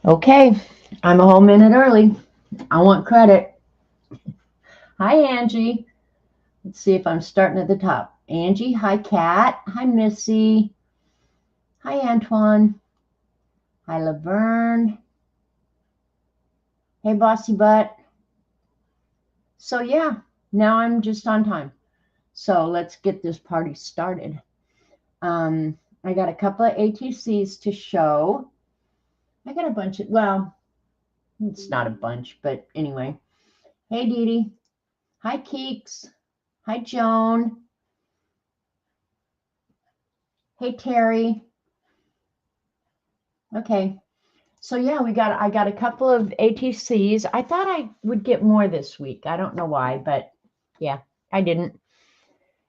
Okay, I'm a whole minute early. I want credit. Hi, Angie. Let's see if I'm starting at the top. Angie, hi, Kat. Hi, Missy. Hi, Antoine. Hi, Laverne. Hey, Bossy Butt. So, yeah, now I'm just on time. So, let's get this party started. I got a couple of ATCs to show. I got a bunch of, well, it's not a bunch, but anyway. Hey, Dee Dee. Hi, Keeks. Hi, Joan. Hey, Terry. Okay. So yeah, I got a couple of ATCs. I thought I would get more this week. I don't know why, but yeah, I didn't.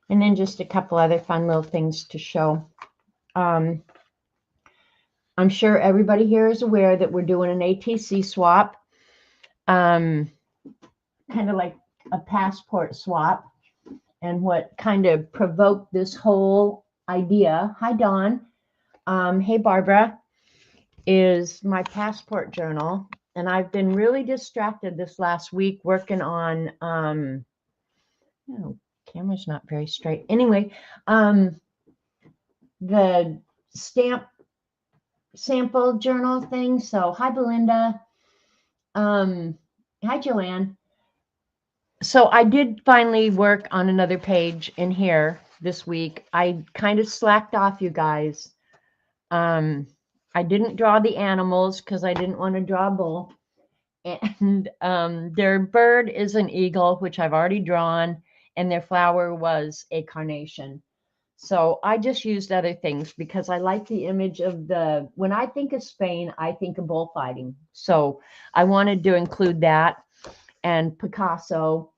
And then just a couple other fun little things to show. Um, I'm sure everybody here is aware that we're doing an ATC swap, kind of like a passport swap. And what kind of provoked this whole idea, hi Dawn, hey Barbara, is my passport journal. And I've been really distracted this last week working on, oh, camera's not very straight. Anyway, the stamp sample journal thing. So, hi, Belinda. Hi, Joanne. So, I did finally work on another page in here this week. I kind of slacked off, you guys. I didn't draw the animals because I didn't want to draw a bull. And their bird is an eagle, which I've already drawn, and their flower was a carnation. So I just used other things because I like the image of when I think of Spain, I think of bullfighting. So I wanted to include that and Picasso.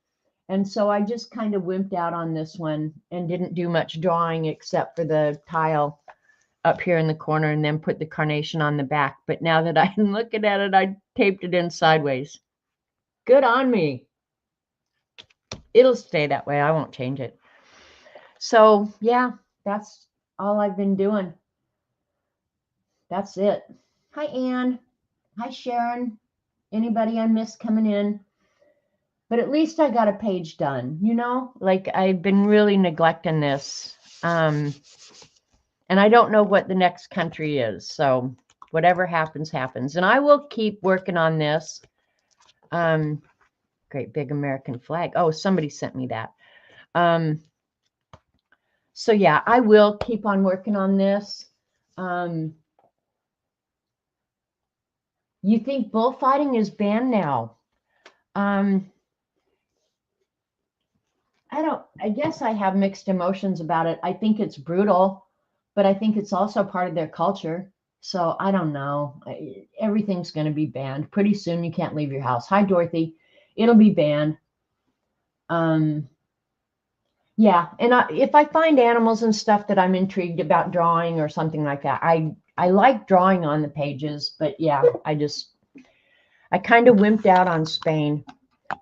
And so I just kind of wimped out on this one and didn't do much drawing except for the tile up here in the corner and then put the carnation on the back. But now that I'm looking at it, I taped it in sideways. Good on me. It'll stay that way. I won't change it. So, yeah, that's all I've been doing. That's it. Hi, Anne. Hi, Sharon. Anybody I missed coming in? But at least I got a page done, Like I've been really neglecting this. And I don't know what the next country is. So, whatever happens, happens. And I will keep working on this. Great big American flag. Oh, somebody sent me that. So yeah, I will keep on working on this. You think bullfighting is banned now? I guess I have mixed emotions about it. I think it's brutal, but I think it's also part of their culture. So I don't know. Everything's going to be banned. Pretty soon you can't leave your house. Hi, Dorothy. It'll be banned. Um, Yeah, and if I find animals and stuff that I'm intrigued about drawing or something like that, I like drawing on the pages, but yeah, I kind of wimped out on Spain.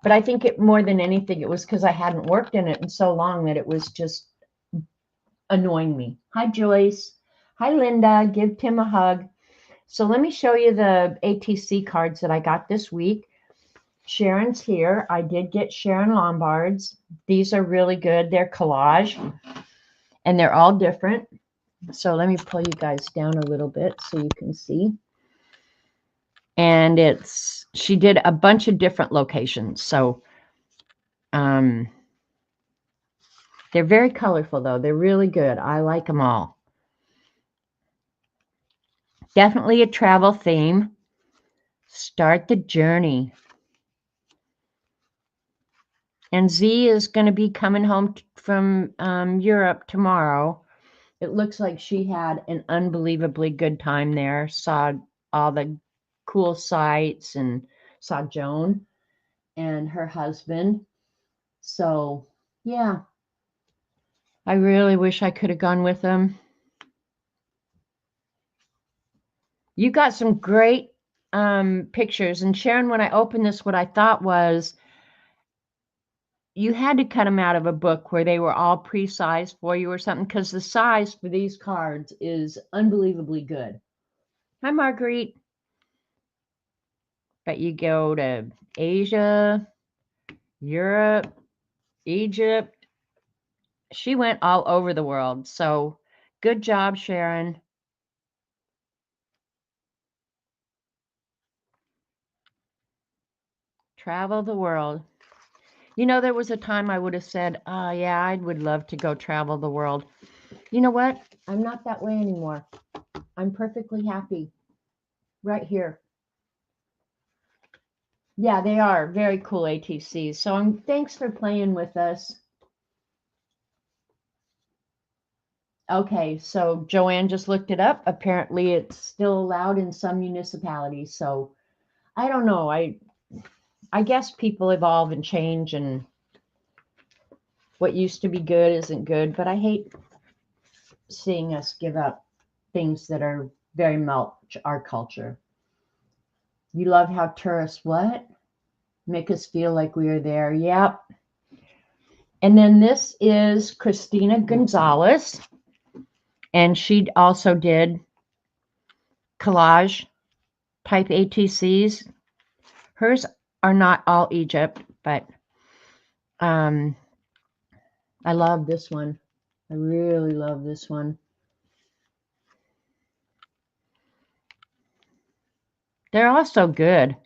But I think it more than anything, it was because I hadn't worked in it in so long that it was just annoying me. Hi, Joyce. Hi, Linda. Give Tim a hug. So let me show you the ATC cards that I got this week. Sharon's here. I did get Sharon Lombard's. These are really good. They're collage and they're all different. So let me pull you guys down a little bit so you can see. And she did a bunch of different locations. So they're very colorful though. They're really good. I like them all. Definitely a travel theme. Start the journey. And Z is going to be coming home from Europe tomorrow. It looks like she had an unbelievably good time there. Saw all the cool sights and saw Joan and her husband. So, yeah, I really wish I could have gone with them. You got some great pictures. And Sharon, when I opened this, what I thought was you had to cut them out of a book where they were all pre-sized for you or something, because the size for these cards is unbelievably good. Hi, Marguerite. But you go to Asia, Europe, Egypt. She went all over the world. So good job, Sharon. Travel the world. You know, there was a time I would have said, oh, yeah, I would love to go travel the world. You know what? I'm not that way anymore. I'm perfectly happy right here. Yeah, they are very cool ATCs. So thanks for playing with us. Okay, so Joanne just looked it up. Apparently, it's still allowed in some municipalities. So I don't know. I guess people evolve and change, and what used to be good isn't good. But I hate seeing us give up things that are very much our culture. You love how tourists what? Make us feel like we are there. Yep. And then this is Christina Gonzalez, and she also did collage type ATCs. Hers are not all Egypt, but I love this one. I really love this one. They're also good.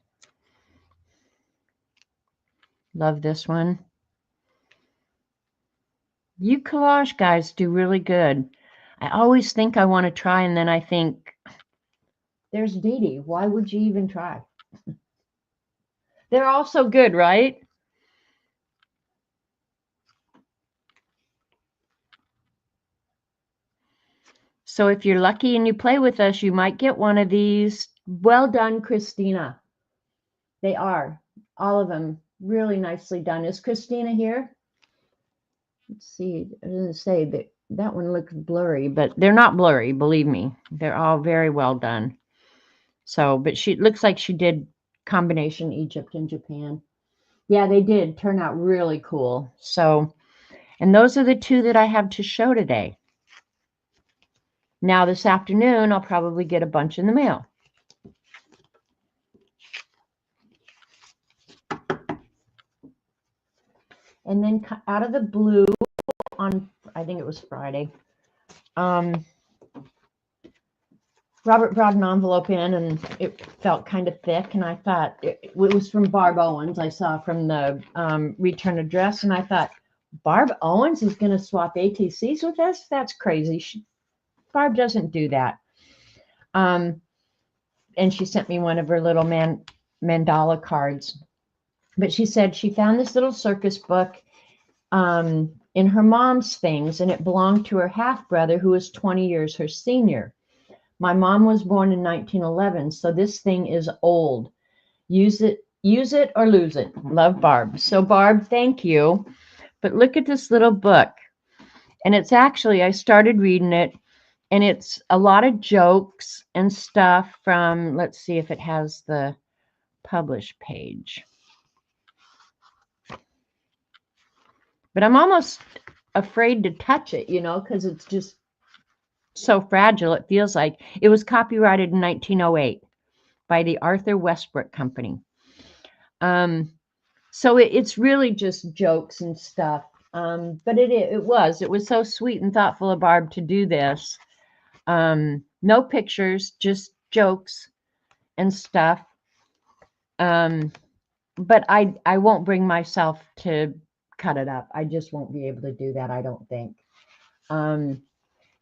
Love this one. You collage guys do really good. I always think I want to try, and then I think, there's Dee Dee. Why would you even try? They're also good, right? So if you're lucky and you play with us, you might get one of these. Well done, Christina. They are. All of them really nicely done. Is Christina here? Let's see. I didn't say that one looks blurry, but they're not blurry, believe me. They're all very well done. So, but she looks like she did combination Egypt and Japan. Yeah, they did turn out really cool. So, and those are the two that I have to show today. Now this afternoon, I'll probably get a bunch in the mail. And then out of the blue on, I think it was Friday, Robert brought an envelope in and it felt kind of thick. And I thought it was from Barb Owens. I saw from the return address. And I thought, Barb Owens is going to swap ATCs with us? That's crazy. Barb doesn't do that. And she sent me one of her little mandala cards. But she said she found this little circus book in her mom's things, and it belonged to her half brother, who was 20 years her senior. My mom was born in 1911, so this thing is old. Use it or lose it. Love, Barb. So Barb, thank you. But look at this little book. And it's actually, I started reading it, and it's a lot of jokes and stuff from, let's see if it has the publish page. But I'm almost afraid to touch it, because it's just so fragile. It feels like it was copyrighted in 1908 by the Arthur Westbrook Company. So it's really just jokes and stuff. But it was so sweet and thoughtful of Barb to do this. No pictures, just jokes and stuff. But I won't bring myself to cut it up. I just won't be able to do that, I don't think.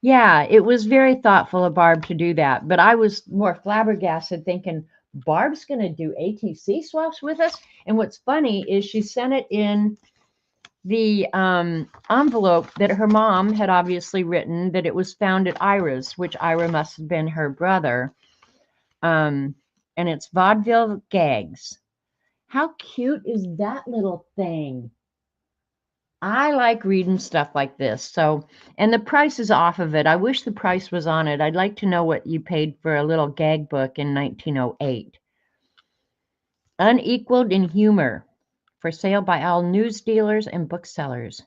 Yeah, it was very thoughtful of Barb to do that. But I was more flabbergasted thinking, Barb's going to do ATC swaps with us. And what's funny is she sent it in the envelope that her mom had obviously written that it was found at Ira's, which Ira must have been her brother. And it's vaudeville gags. How cute is that little thing? I like reading stuff like this. So, and the price is off of it. I wish the price was on it. I'd like to know what you paid for a little gag book in 1908. Unequaled in humor, for sale by all news dealers and booksellers.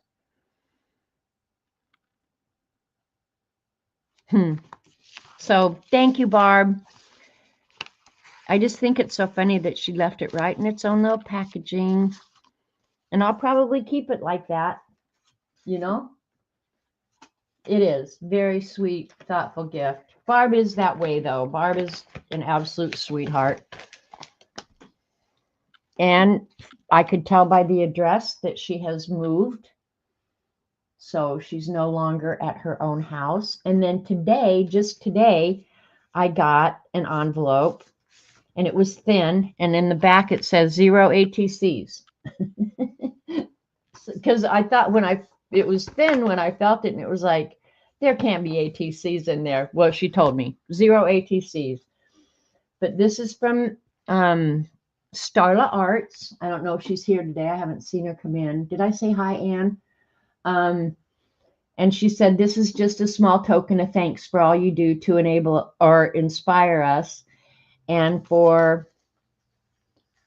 So thank you, Barb. I just think it's so funny that she left it right in its own little packaging. And I'll probably keep it like that, you know? It is very sweet, thoughtful gift. Barb is that way, though. Barb is an absolute sweetheart. And I could tell by the address that she has moved. So she's no longer at her own house. And then today, just today, I got an envelope and it was thin. And in the back, it says 0 ATCs. Because I thought it was thin when I felt it, and it was like, there can't be ATCs in there. Well, she told me 0 ATCs. But this is from Starla Arts. I don't know if she's here today. I haven't seen her come in. Did I say hi, Anne? And she said, this is just a small token of thanks for all you do to enable or inspire us and for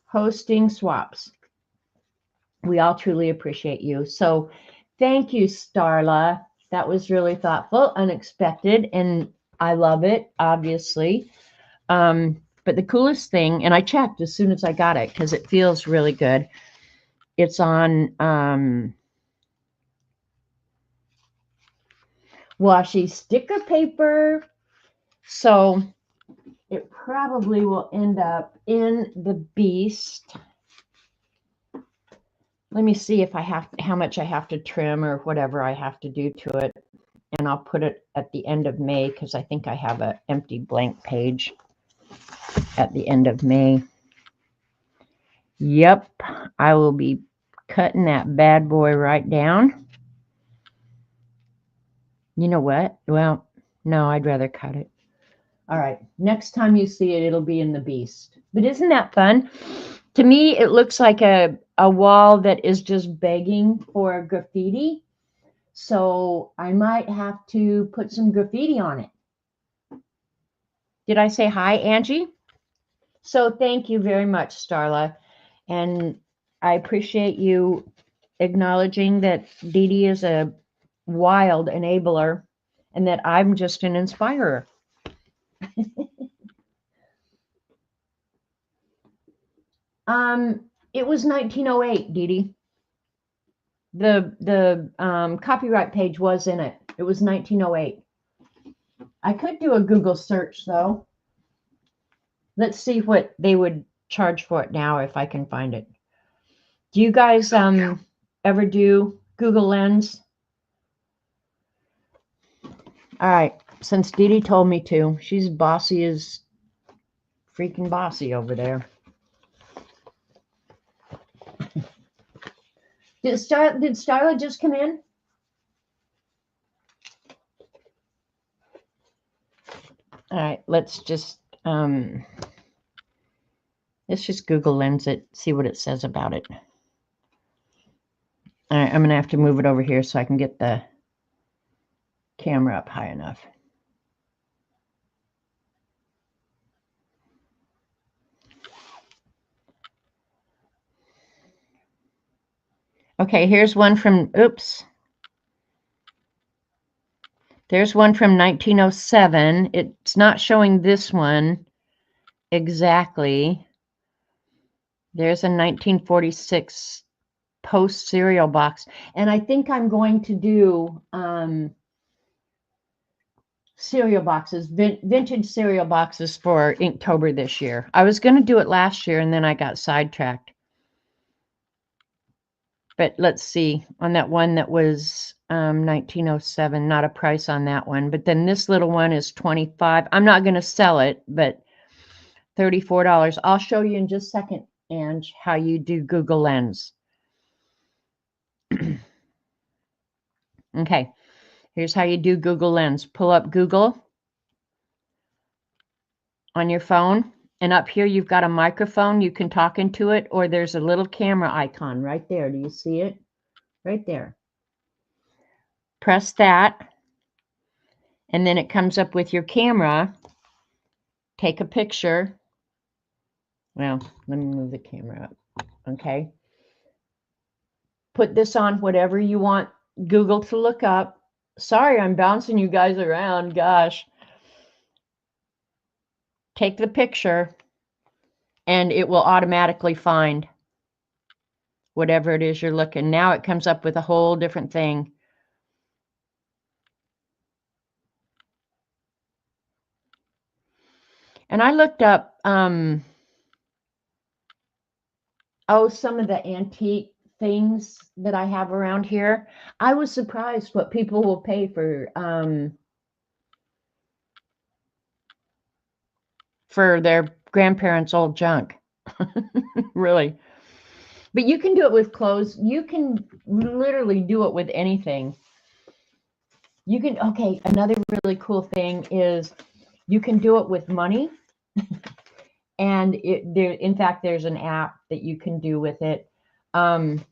hosting swaps. We all truly appreciate you. So thank you, Starla. That was really thoughtful, unexpected, and I love it, obviously. But the coolest thing, and I checked as soon as I got it because it feels really good. It's on washi sticker paper. So it probably will end up in the Beast. Let me see if I have how much I have to trim or whatever I have to do to it. And I'll put it at the end of May because I think I have an empty blank page at the end of May. Yep, I will be cutting that bad boy right down. You know what? Well, no, I'd rather cut it. All right, next time you see it, it'll be in the Beast. But isn't that fun? To me, it looks like a wall that is just begging for graffiti. So I might have to put some graffiti on it. Did I say hi, Angie? So thank you very much, Starla. And I appreciate you acknowledging that Dee Dee is a wild enabler and that I'm just an inspirer. It was 1908, Dee Dee. The copyright page was in it. It was 1908. I could do a Google search though. Let's see what they would charge for it now if I can find it. Do you guys ever do Google Lens? All right, since Dee Dee told me to, she's bossy as freaking bossy over there. Did Starla just come in? All right, let's just Google Lens it, see what it says about it. All right, I'm gonna have to move it over here so I can get the camera up high enough. Okay, here's one from, oops. There's one from 1907. It's not showing this one exactly. There's a 1946 Post cereal box. And I think I'm going to do cereal boxes, vintage cereal boxes for Inktober this year. I was going to do it last year and then I got sidetracked. But let's see, on that one that was 1907, not a price on that one. But then this little one is $25. I'm not going to sell it, but $34. I'll show you in just a second, Ange, how you do Google Lens. Okay, here's how you do Google Lens. Pull up Google on your phone, and up here you've got a microphone. You can talk into it, or there's a little camera icon right there. Do you see it? Right there. Press that, and then it comes up with your camera. Take a picture. Well, let me move the camera up. Okay. Put this on whatever you want Google to look up. Sorry, I'm bouncing you guys around. Gosh. Take the picture. and it will automatically find whatever it is you're looking. Now it comes up with a whole different thing. And I looked up, some of the antique things that I have around here. I was surprised what people will pay for their grandparents' old junk. Really. But you can do it with clothes. You can literally do it with anything. You can, okay, another really cool thing is you can do it with money. And in fact, there's an app that you can do with it. And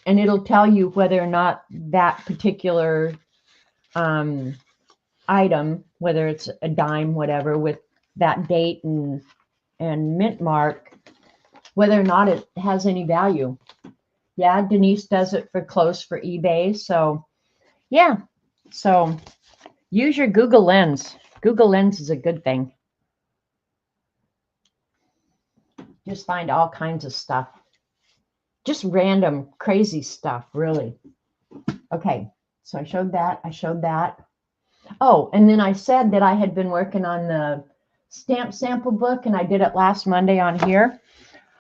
it'll tell you whether or not that particular item, whether it's a dime, whatever, with that date and mint mark, whether or not it has any value. Yeah, Denise does it for clothes for eBay. So yeah, so use your Google Lens. Google Lens is a good thing. Just find all kinds of stuff. Just random, crazy stuff, really. Okay, so I showed that. I showed that. Oh, and then I said that I had been working on the stamp sample book, and I did it last Monday on here.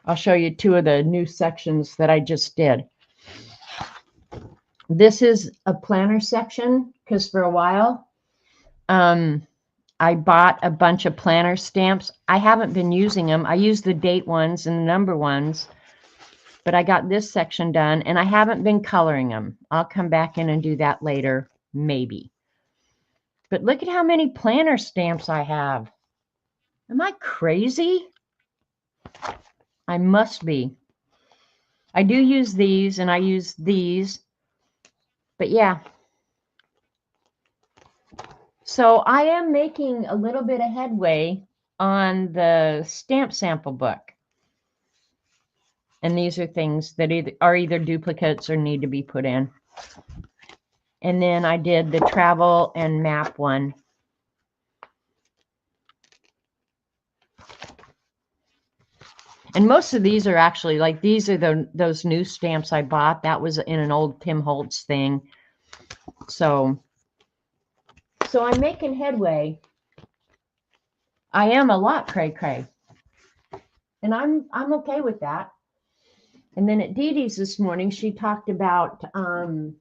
I'll show you two of the new sections that I just did. This is a planner section because for a while, I bought a bunch of planner stamps. I haven't been using them. I use the date ones and the number ones, but I got this section done and I haven't been coloring them. I'll come back in and do that later, maybe. But look at how many planner stamps I have. Am I crazy? I must be. I do use these and I use these, but yeah. So I am making a little bit of headway on the stamp sample book. And these are things that are either duplicates or need to be put in. And then I did the travel and map one. And most of these are actually, like, these are those new stamps I bought. That was in an old Tim Holtz thing. So I'm making headway. I am a lot cray-cray. And I'm okay with that. And then at Dee Dee's this morning, she talked about the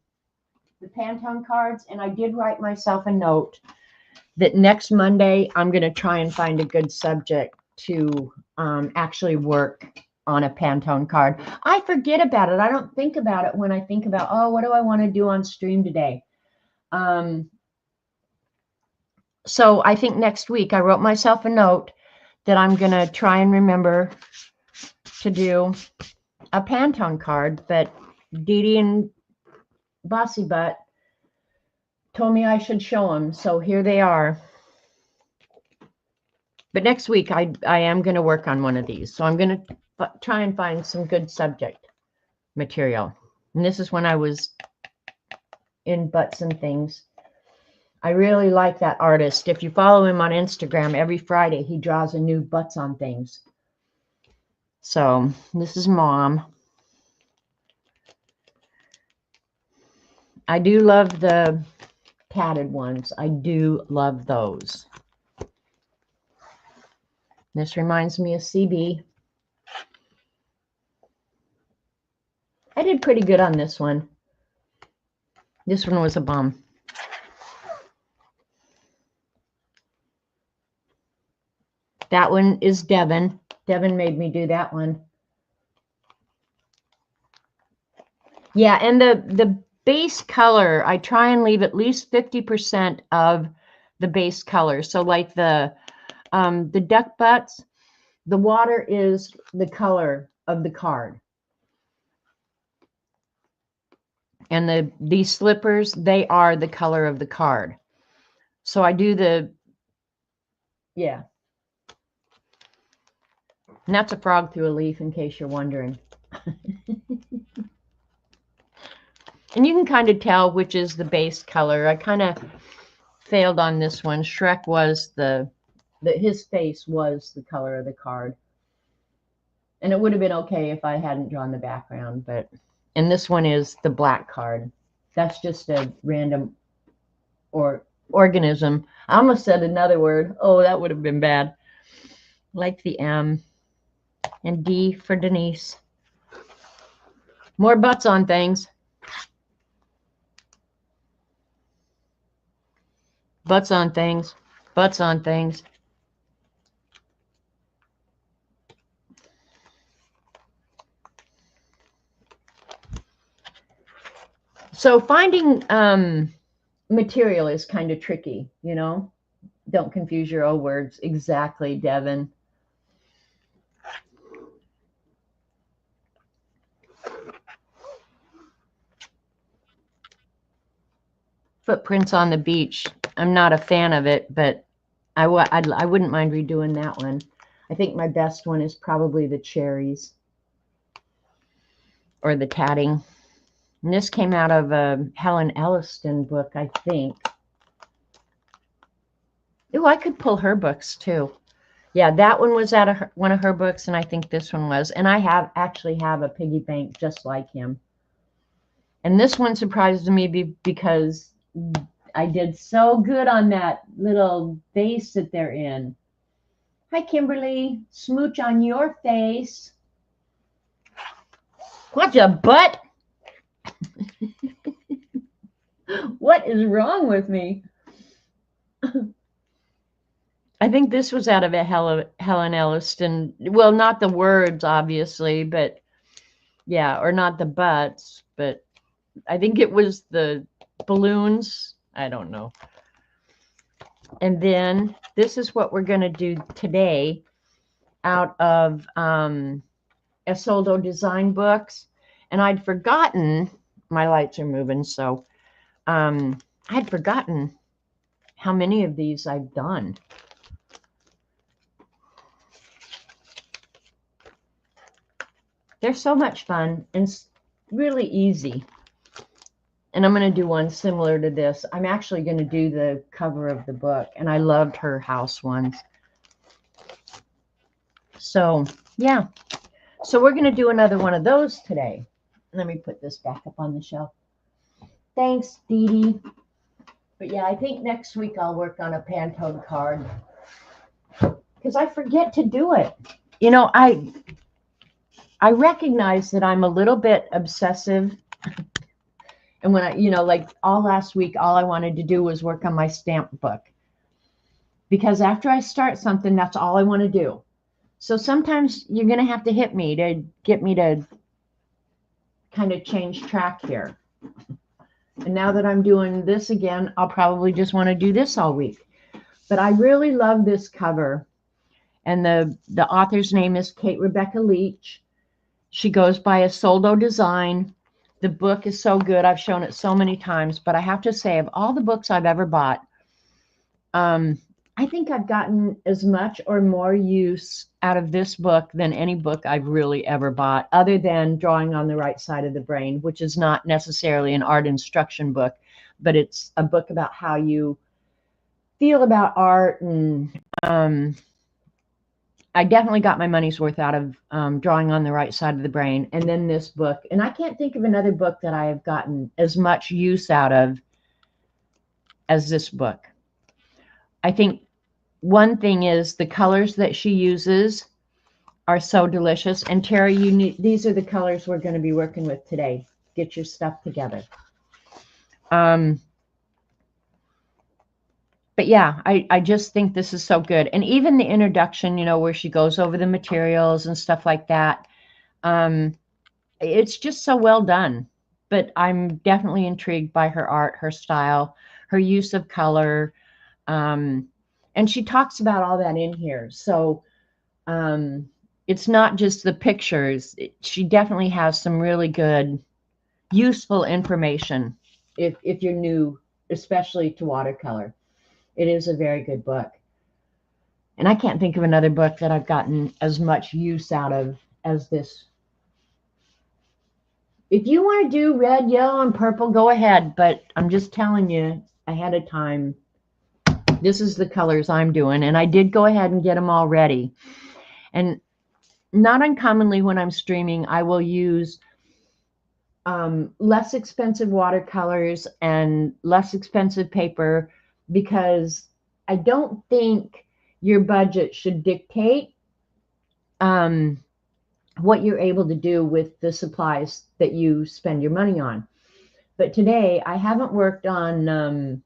Pantone cards. And I did write myself a note that next Monday, I'm going to try and find a good subject to actually work on a Pantone card. I forget about it. I don't think about it when I think about, oh, what do I want to do on stream today? So I think next week I wrote myself a note that I'm going to try and remember to do a Pantone card, but Dee Dee and Bossy Butt told me I should show them. So here they are. But next week I am going to work on one of these. So I'm going to try and find some good subject material. And this is when I was in Butts and Things. I really like that artist. If you follow him on Instagram, every Friday he draws a new Butts on Things. So this is Mom. I do love the tatted ones. I do love those. This reminds me of CB. I did pretty good on this one. This one was a bum. That one is Devin. Devin made me do that one. Yeah, and the base color, I try and leave at least 50% of the base color. So like the duck butts, the water is the color of the card. And these slippers, they are the color of the card. So I do yeah. And that's a frog through a leaf, in case you're wondering. And you can kind of tell which is the base color. I kind of failed on this one. Shrek was his face was the color of the card. And it would have been okay if I hadn't drawn the background, but, and this one is the black card. That's just a random or organism. I almost said another word. Oh, that would have been bad. Like the M. And D for Denise. More butts on things. Butts on things. Butts on things. So finding material is kind of tricky, you know. Don't confuse your own words. Exactly, Devin. Footprints on the beach. I'm not a fan of it, but I wouldn't mind redoing that one. I think my best one is probably the cherries or the tatting. And this came out of a Helen Elliston book, I think. Oh, I could pull her books too. Yeah, that one was out of one of her books, and I think this one was. And I actually have a piggy bank just like him. And this one surprised me because I did so good on that little vase that they're in. Hi, Kimberly. Smooch on your face. What's a butt? What is wrong with me? I think this was out of a Helen Elliston. Well, not the words, obviously, but yeah, or not the butts, but I think it was the balloons. I don't know. And then this is what we're going to do today out of Isolde Design Books. And I'd forgotten, my lights are moving, so I'd forgotten how many of these I've done. They're so much fun and really easy. And I'm going to do one similar to this. I'm actually going to do the cover of the book, and I loved her house ones. So, yeah. So we're going to do another one of those today. Let me put this back up on the shelf. Thanks, Dee Dee. But yeah, I think next week I'll work on a Pantone card because I forget to do it. You know, I recognize that I'm a little bit obsessive. And when I, you know, like all last week, all I wanted to do was work on my stamp book. Because after I start something, that's all I want to do. So sometimes you're going to have to hit me to get me to kind of change track here. And now that I'm doing this again, I'll probably just want to do this all week. But I really love this cover. And the author's name is Kate Rebecca Leach. She goes by Isolde Design. The book is so good. I've shown it so many times. But I have to say, of all the books I've ever bought, I think I've gotten as much or more use out of this book than any book I've really ever bought, other than Drawing on the Right Side of the Brain, which is not necessarily an art instruction book, but it's a book about how you feel about art. And I definitely got my money's worth out of Drawing on the Right Side of the Brain. And then this book. And I can't think of another book that I have gotten as much use out of as this book. I think one thing is the colors that she uses are so delicious. And Terry, these are the colors we're going to be working with today. Get your stuff together. But yeah, I just think this is so good. And even the introduction, you know, where she goes over the materials and stuff like that. It's just so well done. But I'm definitely intrigued by her art, her style, her use of color. And she talks about all that in here. So it's not just the pictures. She definitely has some really good, useful information if you're new, especially to watercolor. It is a very good book. And I can't think of another book that I've gotten as much use out of as this. If you want to do red, yellow, and purple, go ahead. But I'm just telling you ahead of time, this is the colors I'm doing. And I did go ahead and get them all ready. And not uncommonly when I'm streaming, I will use less expensive watercolors and less expensive paper, because I don't think your budget should dictate um, what you're able to do with the supplies that you spend your money on. But today I haven't worked on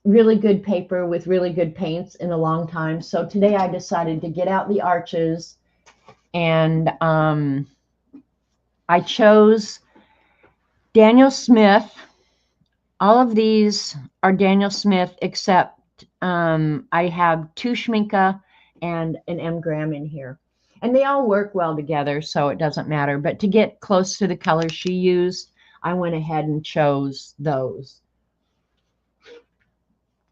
really good paper with really good paints in a long time. So today I decided to get out the arches, and I chose Daniel Smith. All of these are Daniel Smith, except I have two Schminke and an M gram in here. And they all work well together, so it doesn't matter. But to get close to the colors she used, I went ahead and chose those.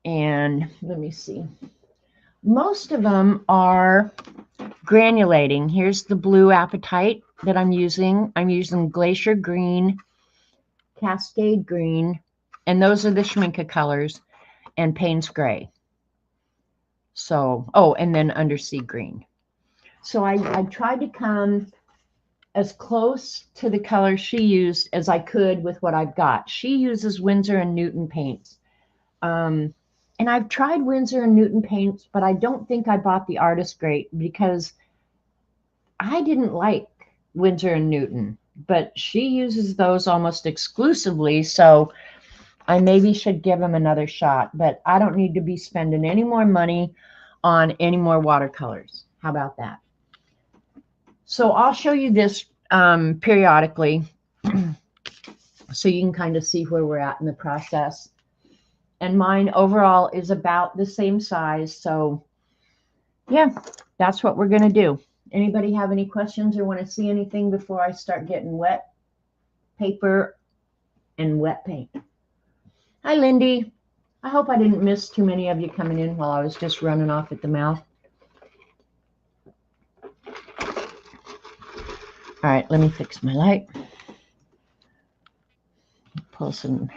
And let me see. Most of them are granulating. Here's the blue apatite that I'm using. I'm using Glacier Green, Cascade Green, and those are the Schminke colors, and Payne's Gray. So, oh, and then Undersea Green. So I tried to come as close to the color she used as I could with what I've got. She uses Winsor & Newton paints. And I've tried Winsor & Newton paints, but I don't think I bought the artist grade because I didn't like Winsor & Newton. But she uses those almost exclusively, so I maybe should give them another shot. But I don't need to be spending any more money on any more watercolors. How about that? So I'll show you this periodically so you can kind of see where we're at in the process. And mine overall is about the same size. So yeah, that's what we're going to do. Anybody have any questions or want to see anything before I start getting wet paper and wet paint? Hi, Lindy. I hope I didn't miss too many of you coming in while I was just running off at the mouth. All right, let me fix my light. Pull some.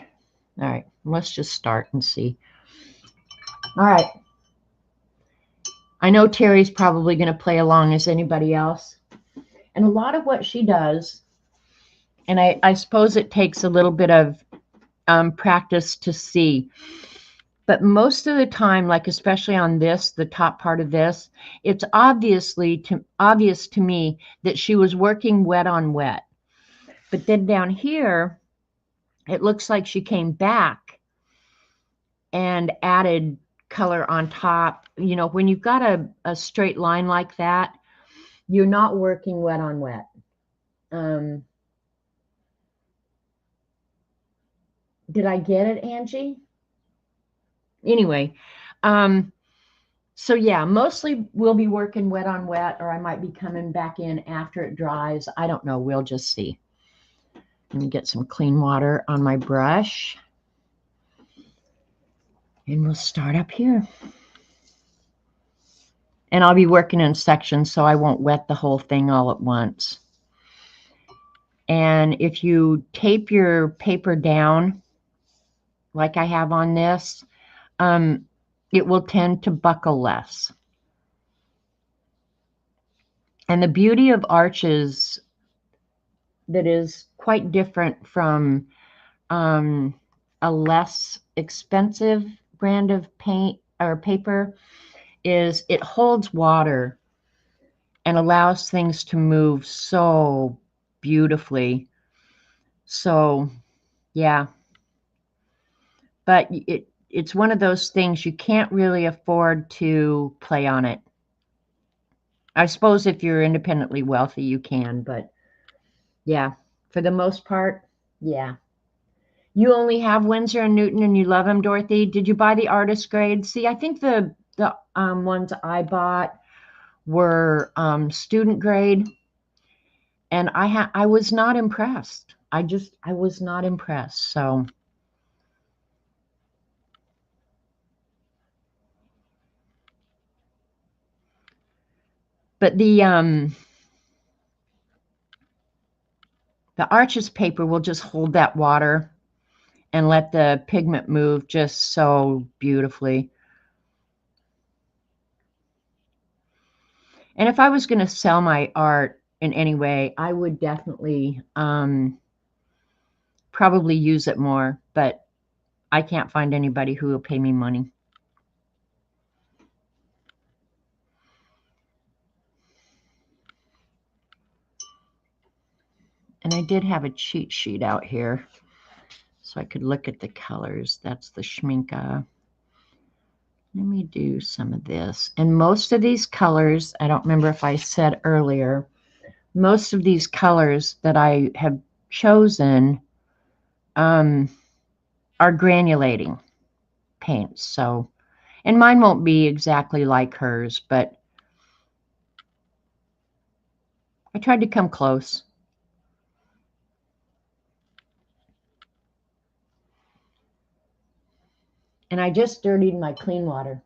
All right, let's just start and see. All right. I know Terry's probably going to play along as anybody else. And a lot of what she does, and I suppose it takes a little bit of practice to see, but most of the time, like especially on this, the top part of this, it's obvious to me that she was working wet on wet. But then down here, it looks like she came back and added color on top. You know, when you've got a straight line like that, you're not working wet on wet. Did I get it, Angie? Anyway, so yeah, mostly we'll be working wet on wet, or I might be coming back in after it dries. I don't know. We'll just see. Let me get some clean water on my brush. And we'll start up here. And I'll be working in sections, so I won't wet the whole thing all at once. And if you tape your paper down, like I have on this, it will tend to buckle less. And the beauty of arches that is quite different from a less expensive brand of paint or paper is it holds water and allows things to move so beautifully. So yeah, but it's one of those things you can't really afford to play on it. I suppose if you're independently wealthy, you can, but yeah, for the most part, yeah. You only have Winsor & Newton and you love them, Dorothy. Did you buy the artist grade? See, I think the ones I bought were student grade, and I was not impressed. I was not impressed. So but the Arches paper will just hold that water and let the pigment move just so beautifully. And if I was going to sell my art in any way, I would definitely probably use it more, but I can't find anybody who will pay me money. And I did have a cheat sheet out here so I could look at the colors. That's the Schminke. Let me do some of this. And most of these colors, I don't remember if I said earlier, most of these colors that I have chosen are granulating paints. So, and mine won't be exactly like hers, but I tried to come close. And I just dirtied my clean water.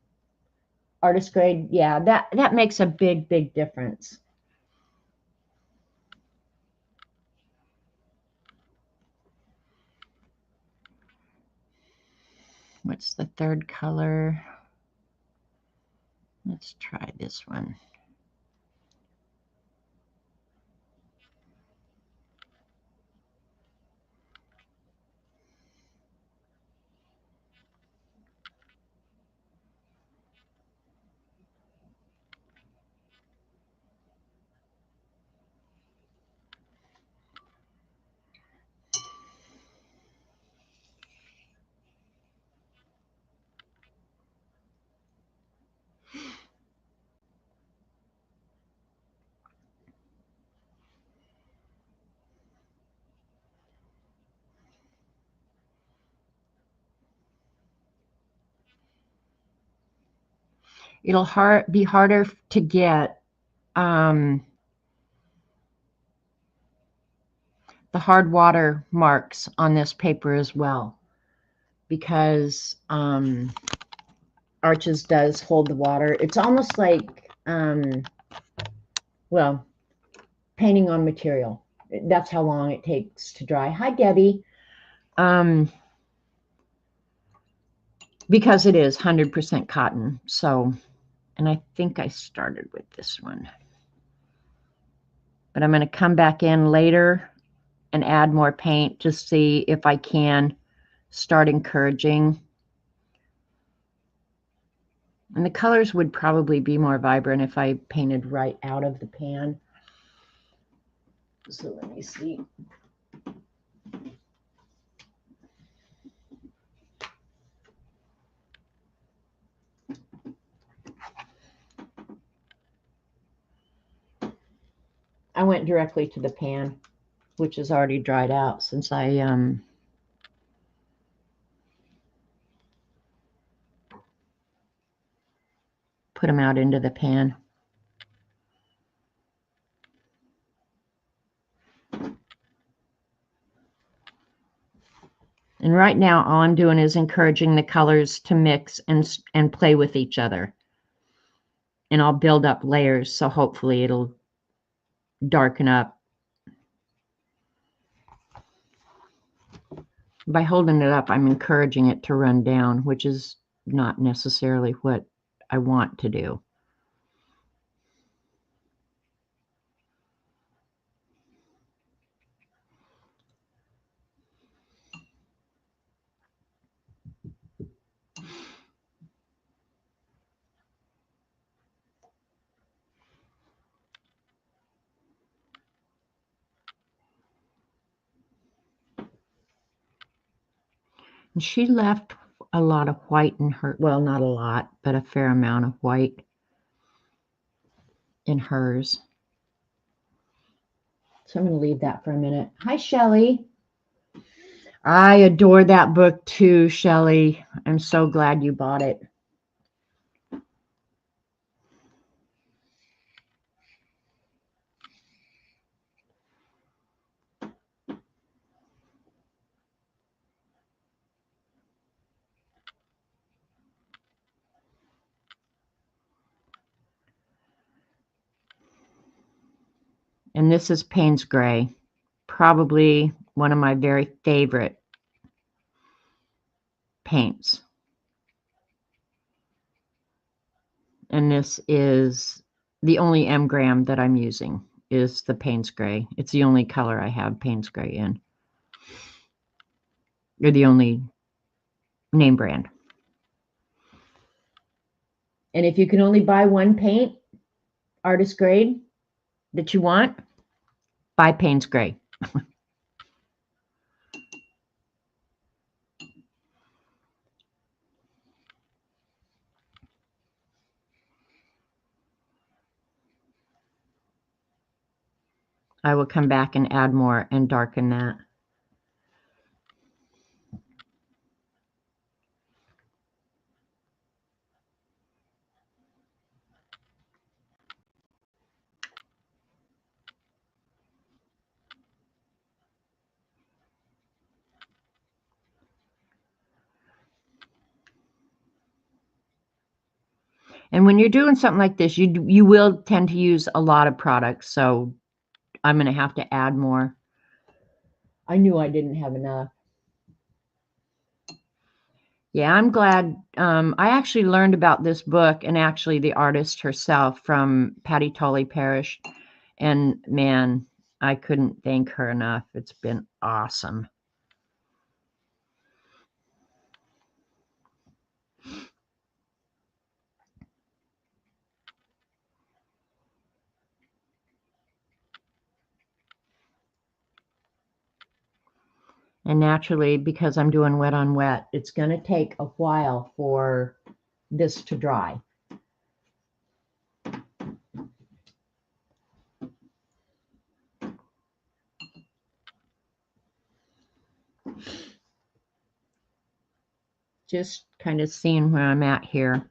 Artist grade, yeah, that makes a big difference. What's the third color? Let's try this one. It'll be harder to get the hard water marks on this paper as well, because Arches does hold the water. It's almost like, well, painting on material. That's how long it takes to dry. Hi, Debbie. Because it is 100% cotton. So, and I think I started with this one. But I'm going to come back in later and add more paint to see if I can start encouraging. And the colors would probably be more vibrant if I painted right out of the pan. So let me see. I went directly to the pan, which is already dried out since I put them out into the pan. And right now, all I'm doing is encouraging the colors to mix and play with each other. And I'll build up layers, so hopefully it'll darken up. By holding it up, I'm encouraging it to run down, which is not necessarily what I want to do. And she left a lot of white in her, well, not a lot, but a fair amount of white in hers. So I'm going to leave that for a minute. Hi, Shelley. I adore that book too, Shelley. I'm so glad you bought it. And this is Payne's Gray, probably one of my very favorite paints. And this is the only M-gram that I'm using is the Payne's Gray. It's the only color I have Payne's Gray in. You're the only name brand. And if you can only buy one paint, artist grade, that you want, buy Payne's Gray. I will come back and add more and darken that. And when you're doing something like this, you will tend to use a lot of products. So I'm going to have to add more. I knew I didn't have enough. Yeah, I'm glad. I actually learned about this book and actually the artist herself from Patty Tolley Parrish. And man, I couldn't thank her enough. It's been awesome. And naturally, because I'm doing wet on wet, it's going to take a while for this to dry. Just kind of seeing where I'm at here.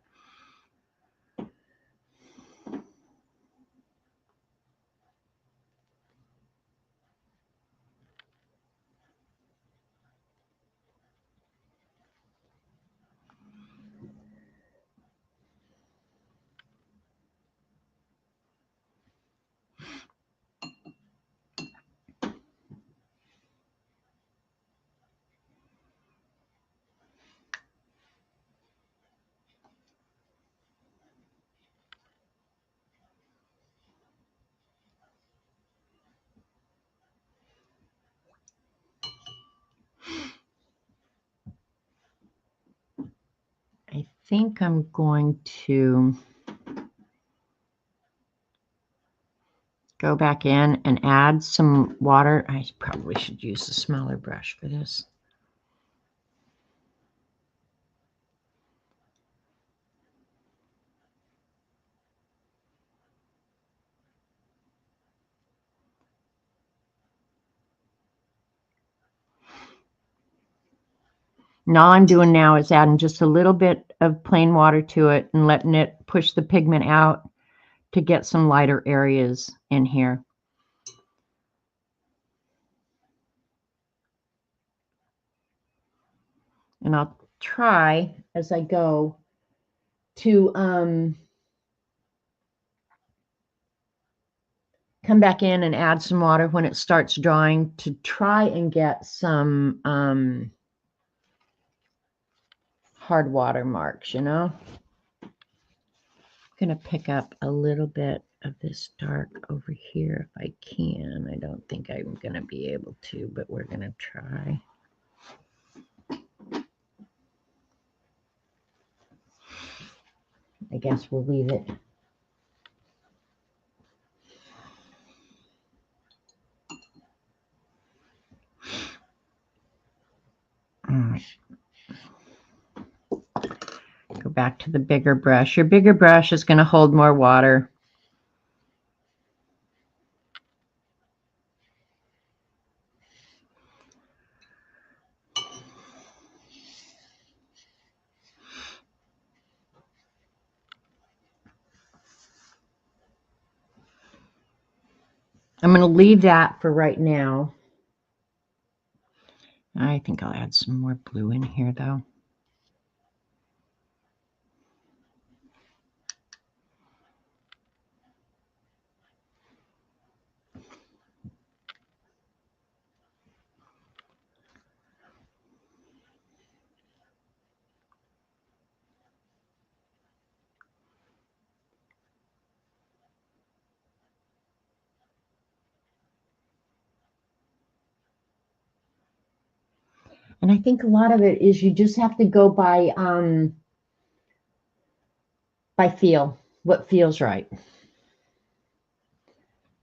I think I'm going to go back in and add some water. I probably should use a smaller brush for this. And all I'm doing now is adding just a little bit of plain water to it and letting it push the pigment out to get some lighter areas in here. And I'll try as I go to come back in and add some water when it starts drying to try and get some hard water marks, you know. I'm going to pick up a little bit of this dark over here if I can. I don't think I'm going to be able to, but we're going to try. I guess we'll leave it. Go back to the bigger brush. Your bigger brush is going to hold more water. I'm going to leave that for right now. I think I'll add some more blue in here, though. And I think a lot of it is you just have to go by feel, what feels right.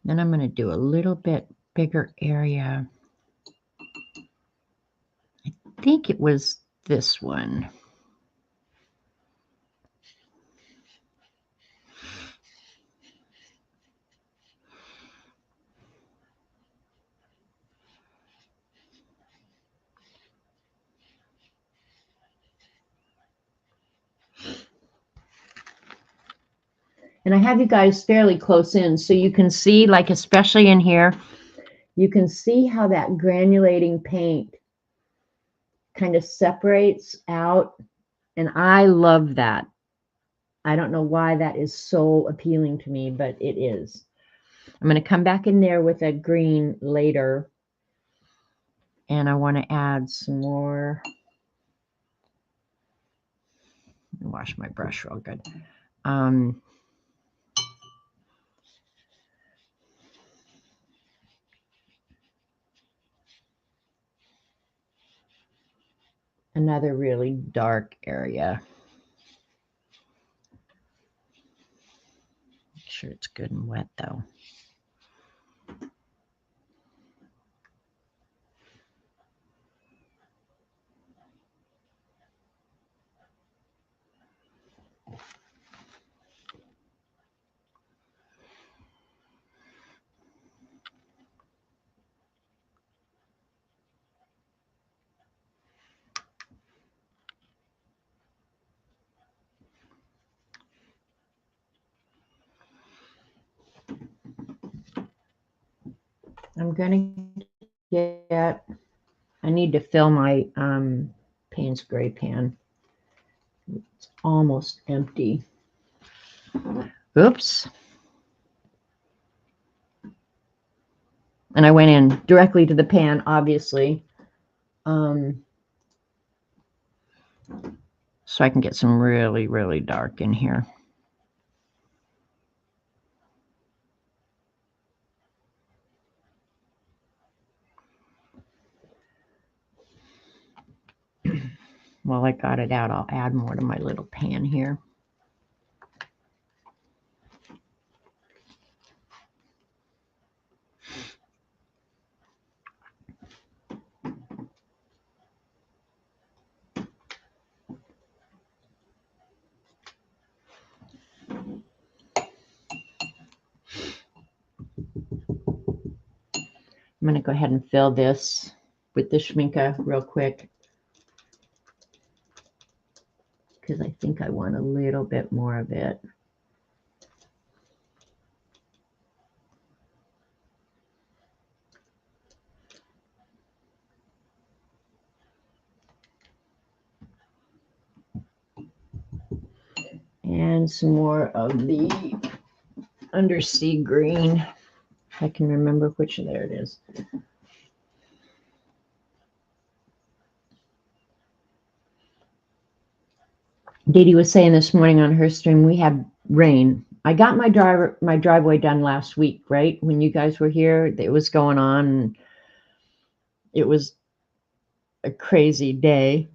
Then I'm going to do a little bit bigger area. I think it was this one. And I have you guys fairly close in so you can see, like, especially in here, you can see how that granulating paint kind of separates out. And I love that. I don't know why that is so appealing to me, but it is. I'm going to come back in there with a green later. And I want to add some more. Wash my brush real good. Another really dark area. Make sure it's good and wet though. I'm going to get, I need to fill my Payne's Gray pan. It's almost empty. Oops. And I went in directly to the pan, obviously. So I can get some really, really dark in here. While I got it out, I'll add more to my little pan here. I'm going to go ahead and fill this with the Schminke real quick because I think I want a little bit more of it. And some more of the undersea green. If I can remember which, there it is. Dee Dee was saying this morning on her stream, we had rain. I got my driveway done last week, right? When you guys were here, it was going on. And it was a crazy day.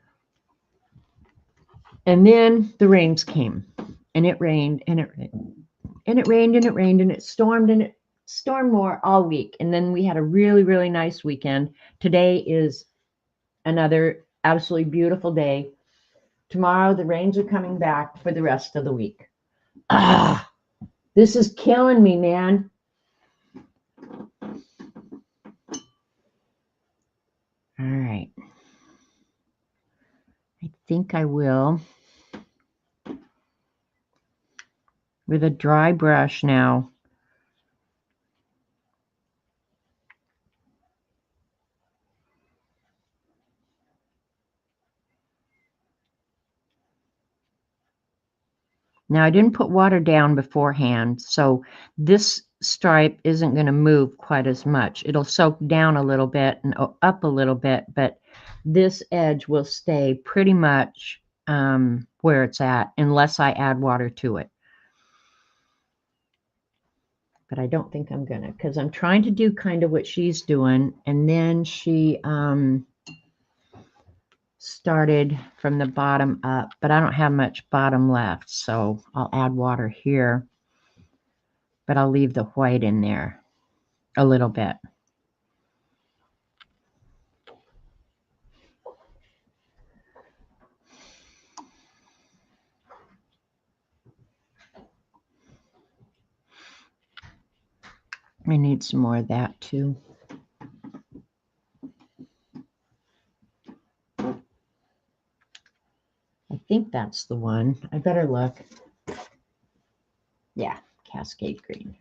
And then the rains came, and it rained, and it rained, and it rained, and it rained, and it stormed more all week. And then we had a really, really nice weekend. Today is another absolutely beautiful day. Tomorrow, the rains are coming back for the rest of the week. Ah, this is killing me, man. All right. I think I will, with a dry brush now, now I didn't put water down beforehand, so this stripe isn't going to move quite as much. It'll soak down a little bit and up a little bit, but this edge will stay pretty much where it's at unless I add water to it. But I don't think I'm gonna, because I'm trying to do kind of what she's doing, and then she started from the bottom up, but I don't have much bottom left, so I'll add water here, but I'll leave the white in there a little bit. I need some more of that too. I think that's the one. I better look. Yeah, Cascade Green.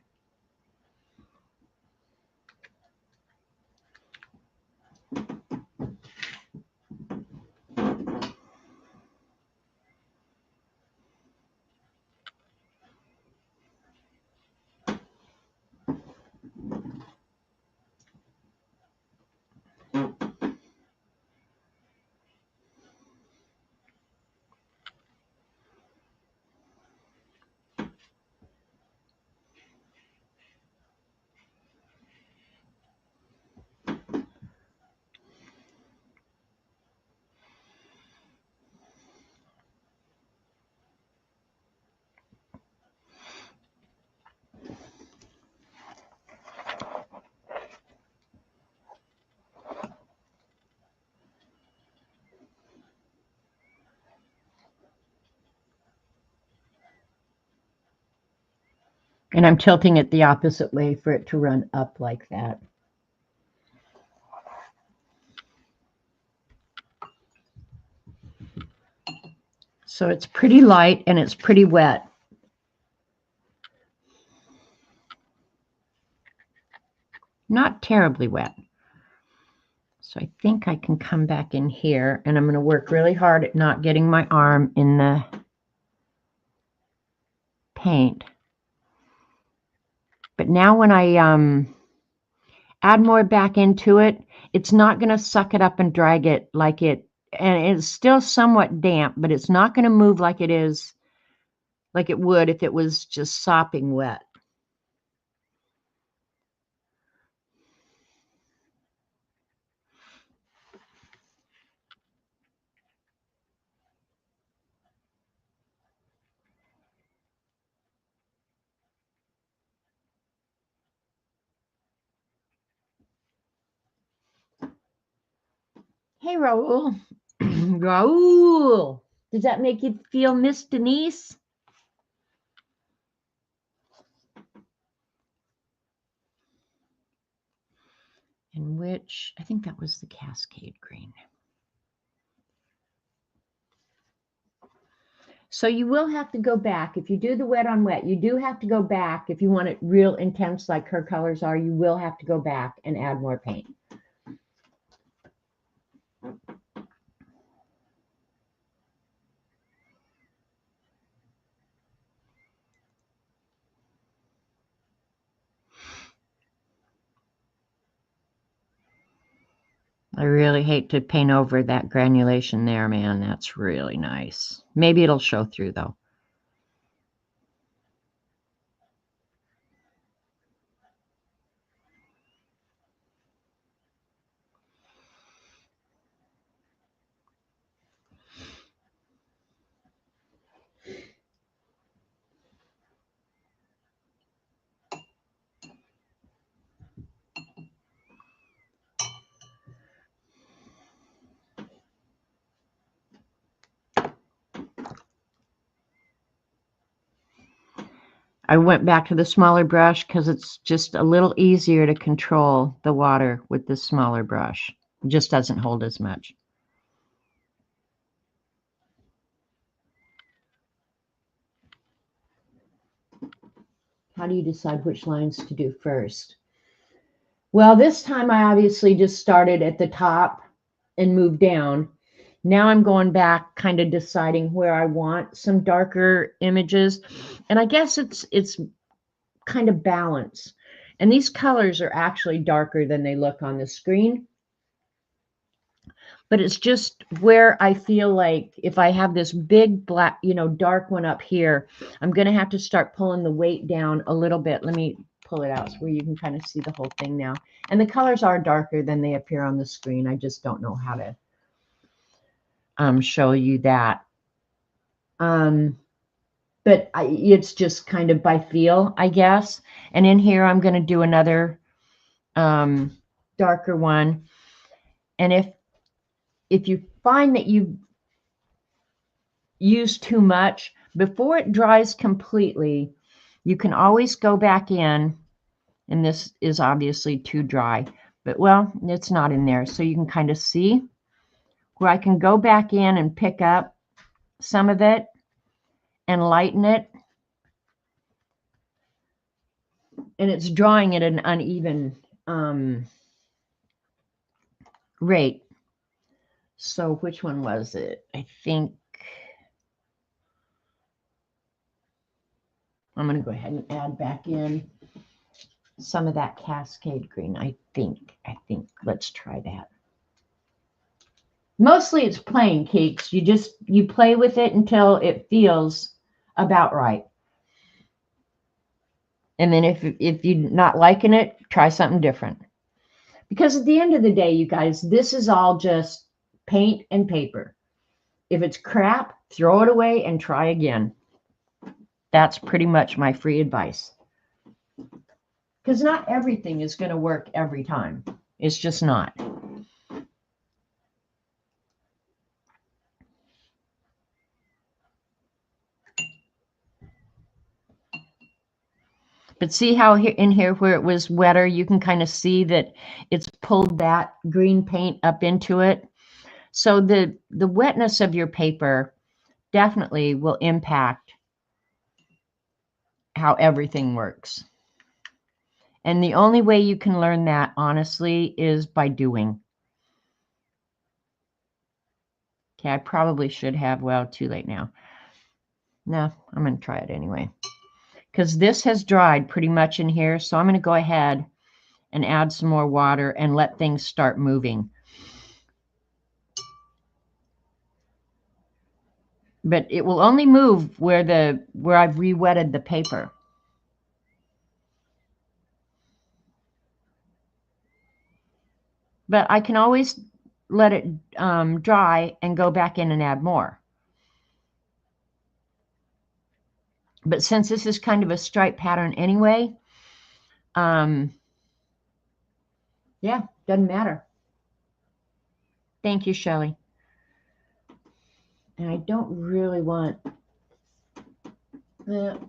And I'm tilting it the opposite way for it to run up like that. So it's pretty light and it's pretty wet. Not terribly wet. So I think I can come back in here, and I'm going to work really hard at not getting my arm in the paint. But now when I add more back into it, it's not going to suck it up and drag it like it, and it's still somewhat damp, but it's not going to move like it is, like it would if it was just sopping wet. Hey, Raul. Raul, does that make you feel Miss Denise? In which, I think that was the Cascade Green. So you will have to go back. If you do the wet on wet, you do have to go back. If you want it real intense like her colors are, you will have to go back and add more paint. I really hate to paint over that granulation there, man. That's really nice. Maybe it'll show through, though. I went back to the smaller brush because it's just a little easier to control the water with this smaller brush. It just doesn't hold as much. How do you decide which lines to do first? Well, this time I obviously just started at the top and moved down. Now I'm going back, kind of deciding where I want some darker images. And I guess it's kind of balance. And these colors are actually darker than they look on the screen. But it's just where I feel like if I have this big black, dark one up here, I'm going to have to start pulling the weight down a little bit. Let me pull it out so where you can kind of see the whole thing now. And the colors are darker than they appear on the screen. I just don't know how to show you that. But it's just kind of by feel, I guess. And in here, I'm going to do another darker one. And if you find that you use too much, before it dries completely, you can always go back in, and this is obviously too dry, but well, it's not in there. So you can kind of see where I can go back in and pick up some of it and lighten it. And it's drawing at an uneven rate. So which one was it? I think I'm going to go ahead and add back in some of that Cascade green. I think. Let's try that. Mostly it's plain cakes. You play with it until it feels about right. And then if you're not liking it, try something different. Because at the end of the day, you guys, this is all just paint and paper. If it's crap, throw it away and try again. That's pretty much my free advice. Because not everything is going to work every time. It's just not. But see how in here where it was wetter, you can kind of see that it's pulled that green paint up into it. So the wetness of your paper definitely will impact how everything works. And the only way you can learn that, honestly, is by doing. Okay, I probably should have, well, too late now. No, I'm going to try it anyway. Because this has dried pretty much in here, so I'm going to go ahead and add some more water and let things start moving. But it will only move where I've re-wetted the paper. But I can always let it dry and go back in and add more. But since this is kind of a stripe pattern anyway, yeah, doesn't matter. Thank you, Shelley. And I don't really want... let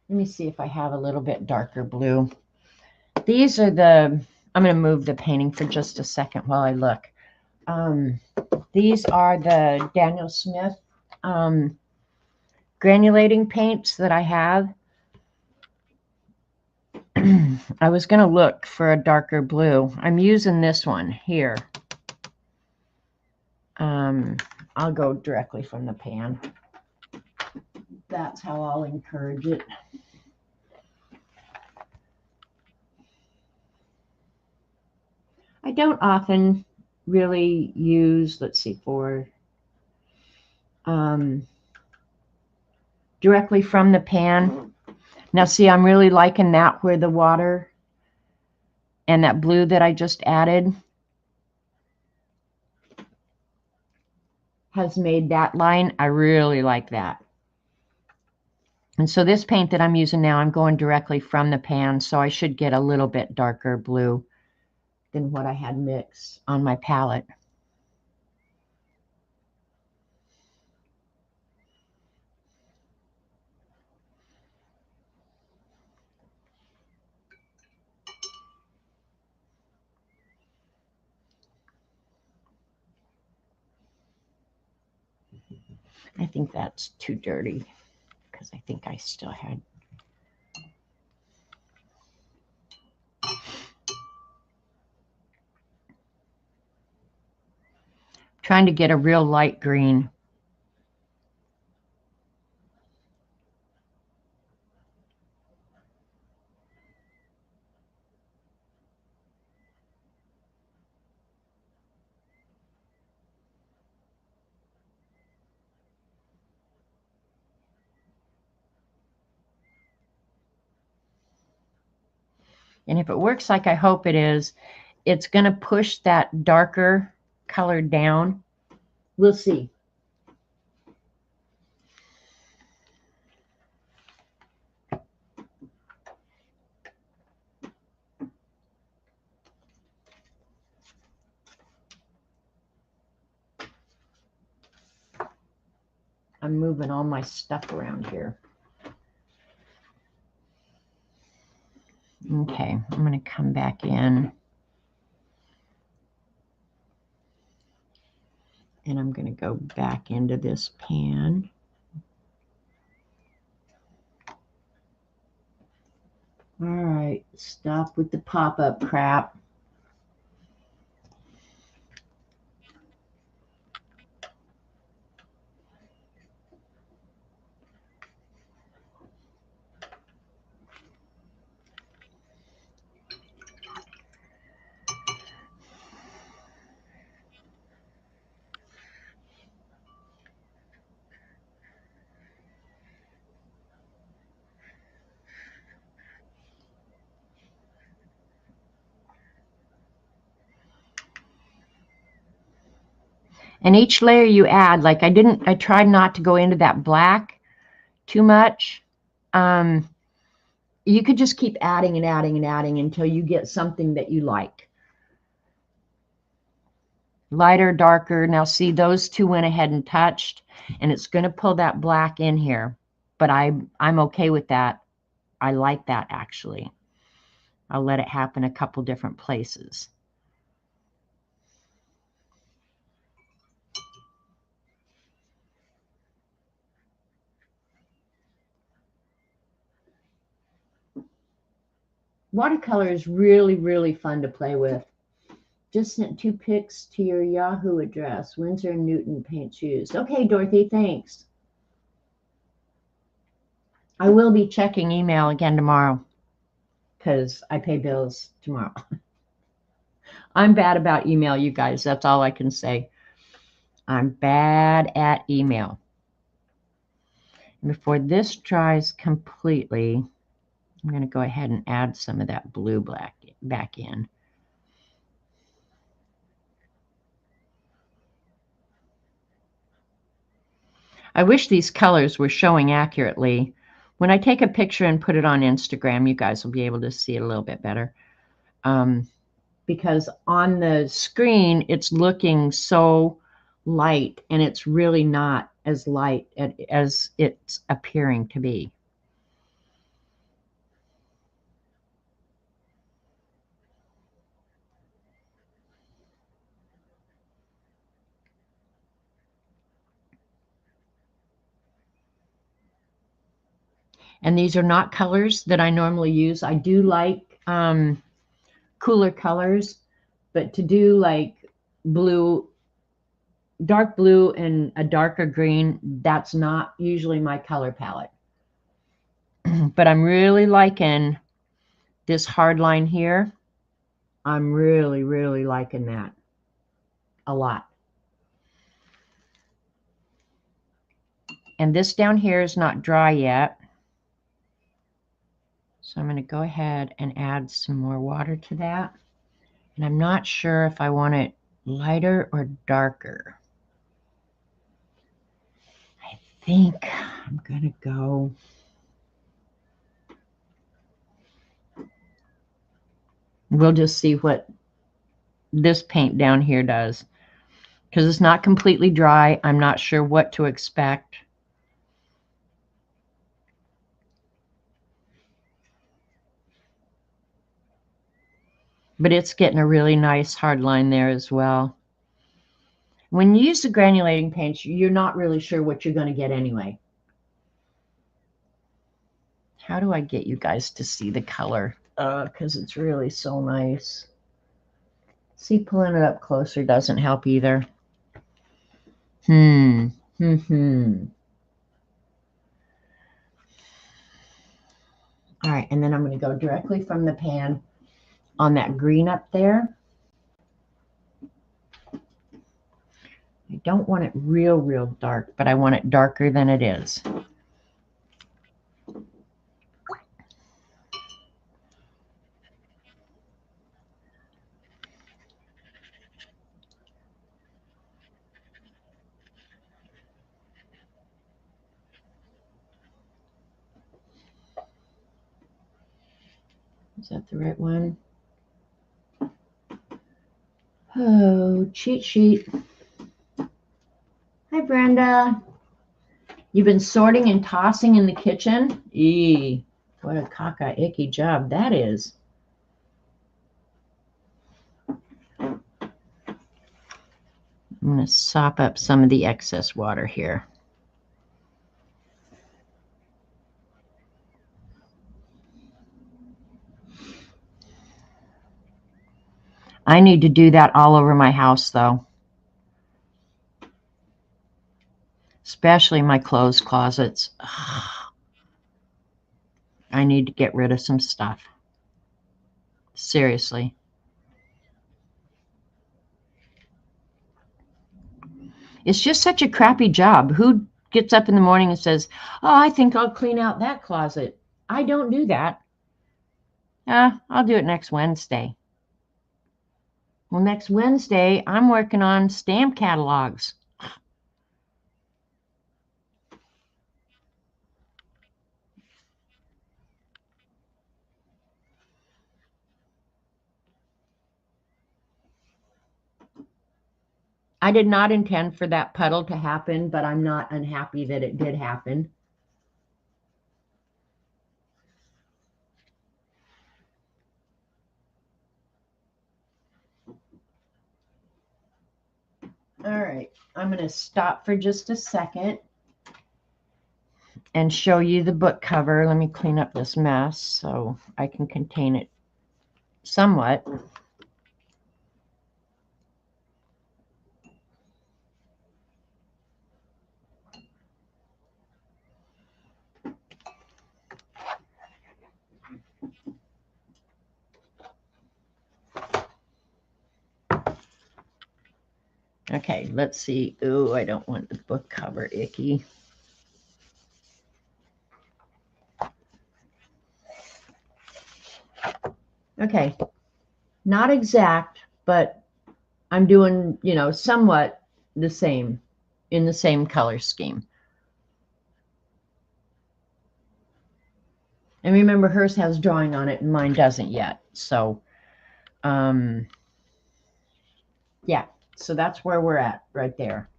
me see if I have a little bit darker blue. These are the... I'm going to move the painting for just a second while I look. These are the Daniel Smith granulating paints that I have. I was going to look for a darker blue. I'm using this one here. I'll go directly from the pan. That's how I'll encourage it. I don't often really use, let's see, directly from the pan. Now see, I'm really liking that where the water and that blue that I just added has made that line. I really like that. And so this paint that I'm using now, I'm going directly from the pan, so I should get a little bit darker blue than what I had mixed on my palette. I think that's too dirty because I think I still had... Trying to get a real light green. And if it works like I hope it is, it's going to push that darker watercolor down. We'll see. I'm moving all my stuff around here. Okay, I'm going to come back in. And I'm going to go back into this pan. All right, stop with the pop-up crap. And each layer you add, like I tried not to go into that black too much. You could just keep adding and adding and adding until you get something that you like. Lighter, darker. Now see, those two went ahead and touched, and it's going to pull that black in here. But I'm okay with that. I like that, actually. I'll let it happen a couple different places. Watercolor is really, really fun to play with. Just sent 2 pics to your Yahoo address. Winsor & Newton paint used. Okay, Dorothy, thanks. I will be checking email again tomorrow because I pay bills tomorrow. I'm bad about email, you guys. That's all I can say. I'm bad at email. And before this dries completely, I'm going to go ahead and add some of that blue black back in. I wish these colors were showing accurately. When I take a picture and put it on Instagram, you guys will be able to see it a little bit better. Because on the screen, it's looking so light, and it's really not as light as it's appearing to be. And these are not colors that I normally use. I do like cooler colors, but to do like blue, dark blue and a darker green, that's not usually my color palette. But I'm really liking this hard line here. I'm really, really liking that a lot. And this down here is not dry yet. So I'm going to go ahead and add some more water to that. And I'm not sure if I want it lighter or darker. I think I'm going to go. We'll just see what this paint down here does. Because it's not completely dry. I'm not sure what to expect. But it's getting a really nice hard line there as well. When you use the granulating paints, you're not really sure what you're going to get anyway. How do I get you guys to see the color? Because it's really so nice. See, pulling it up closer doesn't help either. All right, and then I'm going to go directly from the pan on that green up there. I don't want it real, real dark, but I want it darker than it is. Is that the right one? Oh, cheat sheet. Hi, Brenda. You've been sorting and tossing in the kitchen? Eee, what a caca icky job that is. I'm going to sop up some of the excess water here. I need to do that all over my house, though. Especially my clothes closets. I need to get rid of some stuff. Seriously. It's just such a crappy job. Who gets up in the morning and says, oh, I think I'll clean out that closet? I don't do that. I'll do it next Wednesday. Well, next Wednesday, I'm working on stamp catalogs. I did not intend for that puddle to happen, but I'm not unhappy that it did happen. All right, I'm going to stop for just a second and show you the book cover. Let me clean up this mess so I can contain it somewhat. Okay, let's see. Ooh, I don't want the book cover icky. Okay, not exact, but I'm doing, somewhat the same, in the same color scheme. And remember, hers has drawing on it and mine doesn't yet. So, yeah, so that's where we're at right there.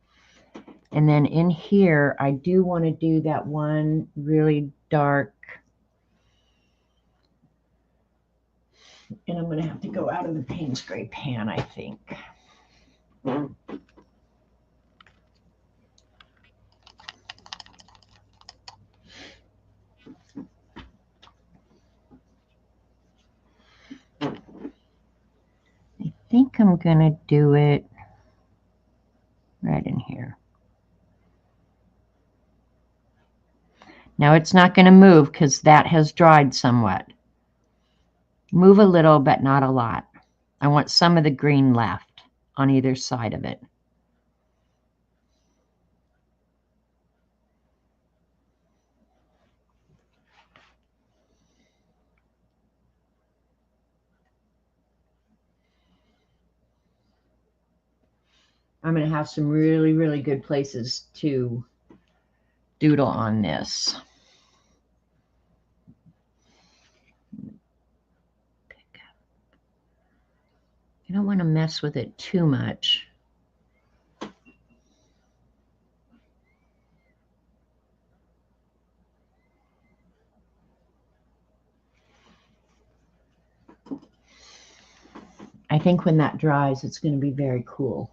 And then in here, I do want to do that one really dark. And I'm going to have to go out of the Payne's Gray pan, I think. I think I'm going to do it right in here. Now it's not going to move because that has dried somewhat. Move a little, but not a lot. I want some of the green left on either side of it. I'm going to have some really, really good places to doodle on this. I don't want to mess with it too much. I think when that dries, it's going to be very cool.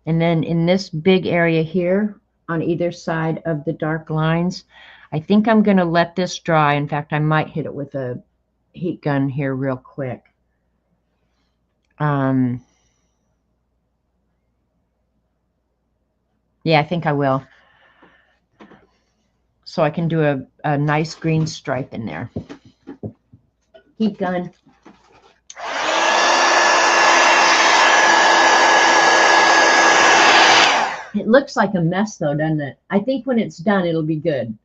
And then in this big area here, on either side of the dark lines, I think I'm going to let this dry. In fact, I might hit it with a heat gun here real quick. Yeah, I think I will. So I can do a nice green stripe in there. Heat gun. It looks like a mess though, doesn't it? I think when it's done, it'll be good.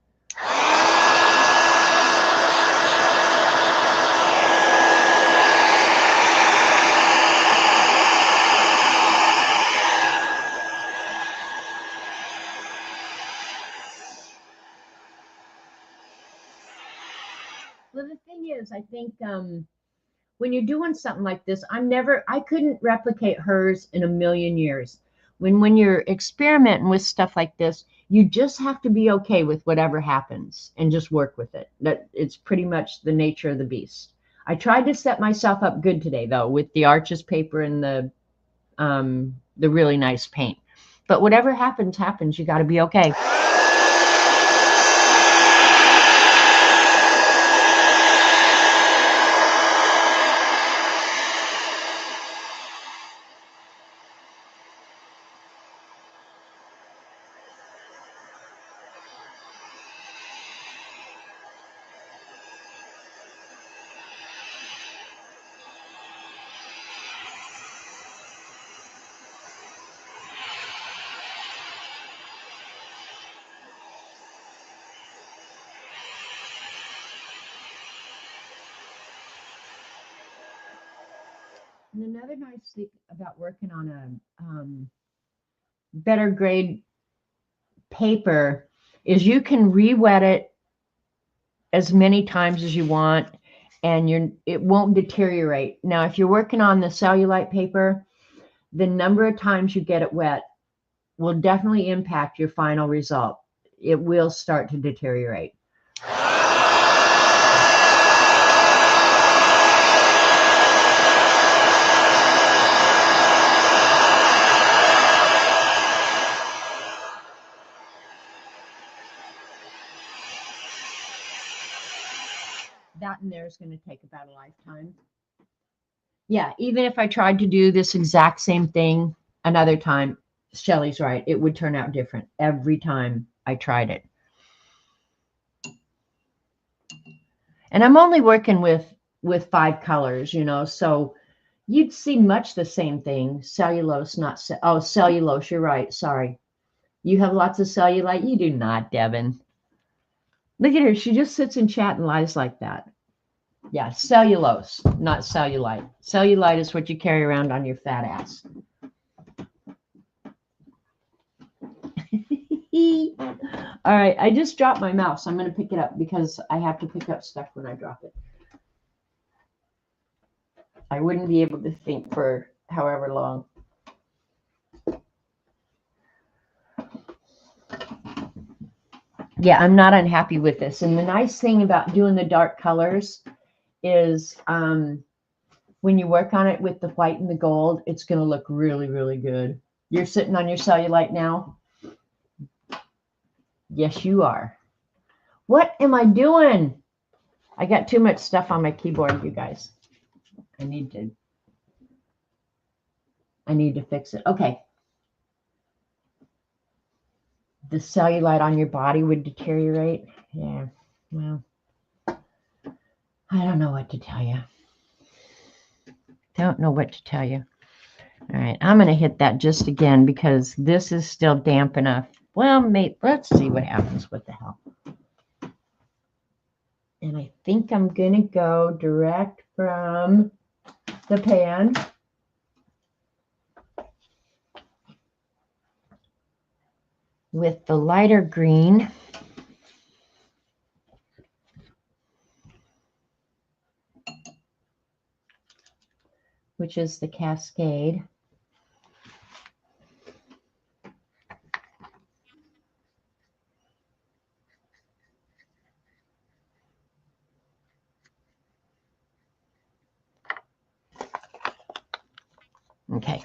Well, the thing is, I think when you're doing something like this, I couldn't replicate hers in a million years. When you're experimenting with stuff like this, you just have to be okay with whatever happens and just work with it. That it's pretty much the nature of the beast. I tried to set myself up good today though with the Arches paper and the really nice paint. But whatever happens, happens. You got to be okay. And another nice thing about working on a better grade paper is you can re-wet it as many times as you want and it won't deteriorate. Now, if you're working on the cellulite paper, the number of times you get it wet will definitely impact your final result. It will start to deteriorate. That in there is going to take about a lifetime. Yeah, even if I tried to do this exact same thing another time, Shelly's right. It would turn out different every time I tried it. And I'm only working with 5 colors, so you'd see much the same thing. Cellulose, not cellulose. You're right. Sorry. You have lots of cellulite. You do not, Devin. Look at her. She just sits in chat and lies like that. Yeah, cellulose, not cellulite. Cellulite is what you carry around on your fat ass. All right, I just dropped my mouse. I'm going to pick it up because I have to pick up stuff when I drop it. I wouldn't be able to think for however long. Yeah, I'm not unhappy with this. And the nice thing about doing the dark colors is when you work on it with the white and the gold, it's going to look really, really good. You're sitting on your cellulite now? Yes, you are. What am I doing? I got too much stuff on my keyboard, you guys. I need to fix it. Okay. The cellulite on your body would deteriorate. Yeah. Well, I don't know what to tell you. Don't know what to tell you. All right. I'm going to hit that just again because this is still damp enough. Well, mate, let's see what happens. What the hell? And I think I'm going to go direct from the pan. With the lighter green. Which is the Cascade. Okay.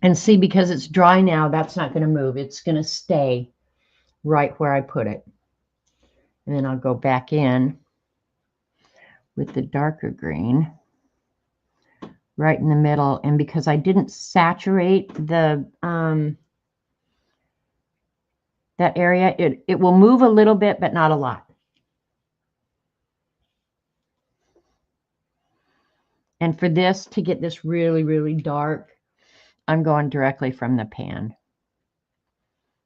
And see, because it's dry now, that's not going to move. It's going to stay right where I put it. And then I'll go back in with the darker green right in the middle. And because I didn't saturate the that area, it will move a little bit, but not a lot. And for this, to get this really, really dark, I'm going directly from the pan.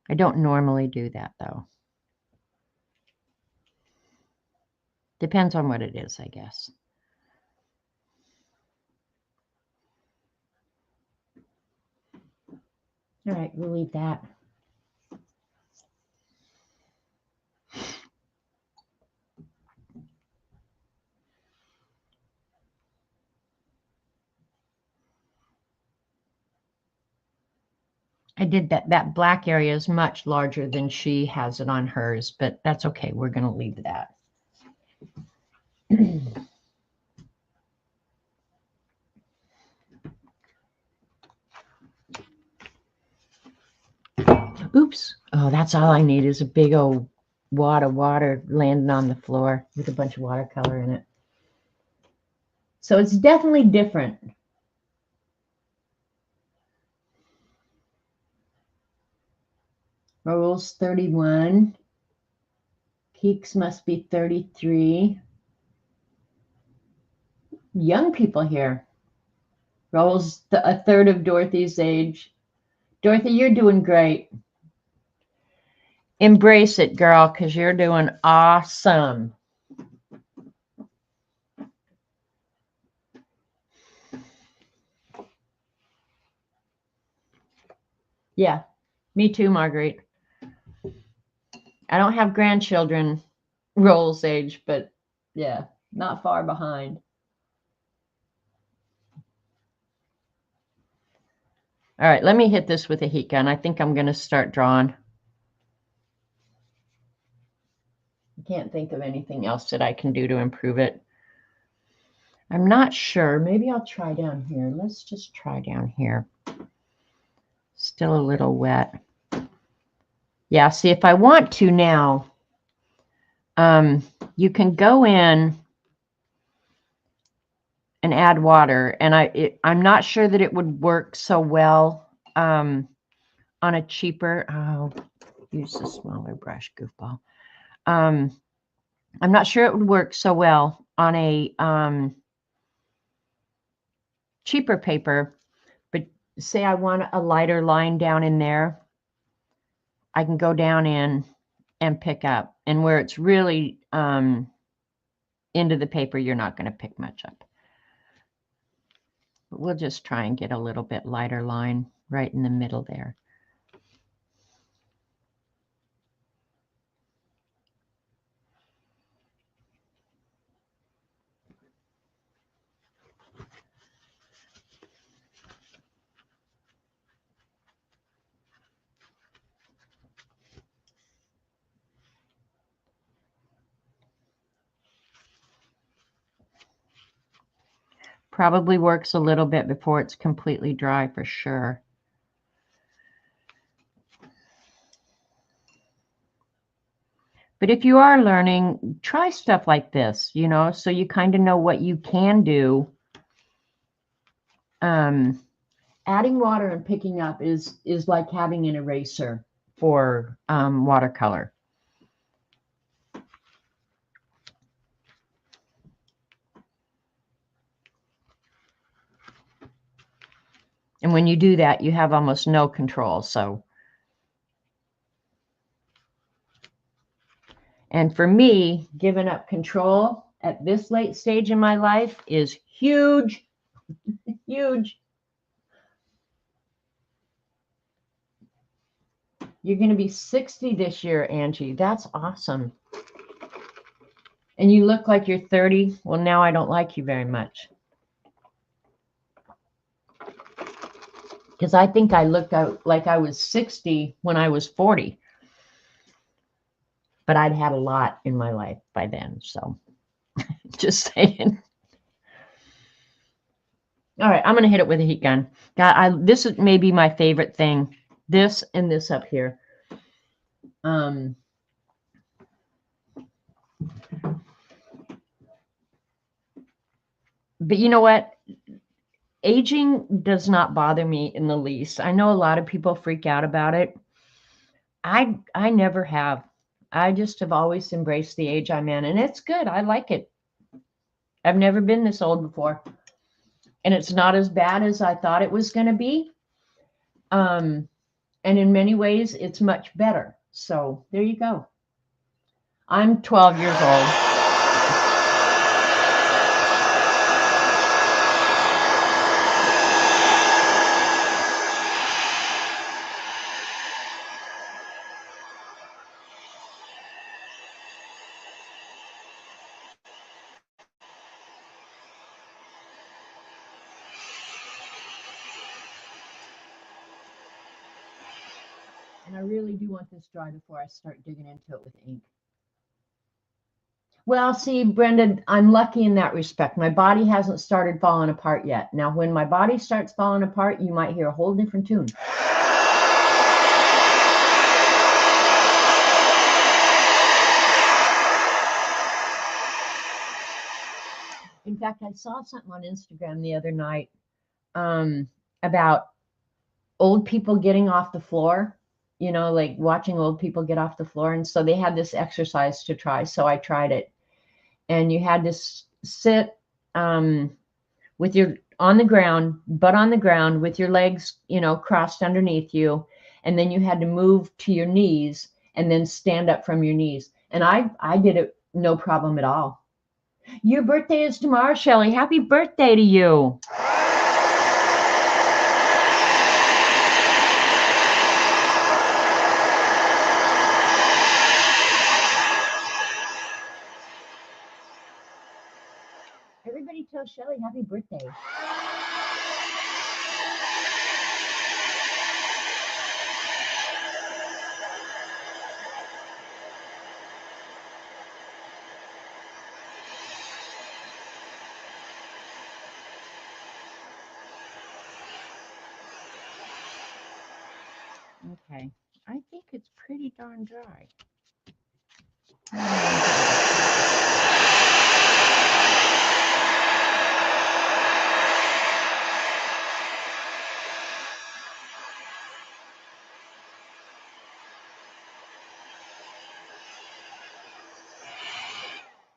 I don't normally do that though. Depends on what it is, I guess. All right, we'll leave that. I did that. That black area is much larger than she has it on hers, but that's okay. We're going to leave that. Oops. Oh, that's all I need is a big old wad of water landing on the floor with a bunch of watercolor in it. So it's definitely different. Raul's 31. Keeks must be 33. Young people here. Raul's a third of Dorothy's age. Dorothy, you're doing great. Embrace it, girl, because you're doing awesome. Yeah, me too, Marguerite. I don't have grandchildren Raul's age, but yeah, not far behind. All right, let me hit this with a heat gun. I think I'm going to start drawing. I can't think of anything else that I can do to improve it. I'm not sure. Maybe I'll try down here. Let's just try down here. Still a little wet. Yeah, see, if I want to now, you can go in and add water. And I'm not sure that it would work so well on a cheaper, I'll use a smaller brush, goofball. I'm not sure it would work so well on a cheaper paper, but say I want a lighter line down in there, I can go down in and pick up. And where it's really into the paper, you're not going to pick much up. But we'll just try and get a little bit lighter line right in the middle there. Probably works a little bit before it's completely dry for sure. But if you are learning, try stuff like this, you know, so you kind of know what you can do. Adding water and picking up is like having an eraser for watercolor. And when you do that, you have almost no control. So, and for me, giving up control at this late stage in my life is huge, huge. You're going to be 60 this year, Angie. That's awesome. And you look like you're 30. Well, now I don't like you very much. Because I think I looked out like I was 60 when I was 40. But I'd had a lot in my life by then. So just saying. All right, I'm going to hit it with a heat gun. God, this is maybe my favorite thing. This and this up here. But you know what? Aging does not bother me in the least. I know a lot of people freak out about it. I never have. I just have always embraced the age I'm in, and it's good. I like it. I've never been this old before. And it's not as bad as I thought it was going to be. And in many ways, it's much better. So there you go. I'm 12 years old. And I really do want this dry before I start digging into it with ink. Well, see, Brenda, I'm lucky in that respect. My body hasn't started falling apart yet. Now, when my body starts falling apart, you might hear a whole different tune. In fact, I saw something on Instagram the other night about old people getting off the floor, like watching old people get off the floor. And so they had this exercise to try. So I tried it. And you had to sit with your on the ground, butt on the ground with your legs, crossed underneath you. And then you had to move to your knees and then stand up from your knees. And I did it no problem at all. Your birthday is tomorrow, Shelley. Happy birthday to you. Everybody tell Shelley happy birthday. Okay, I think it's pretty darn dry.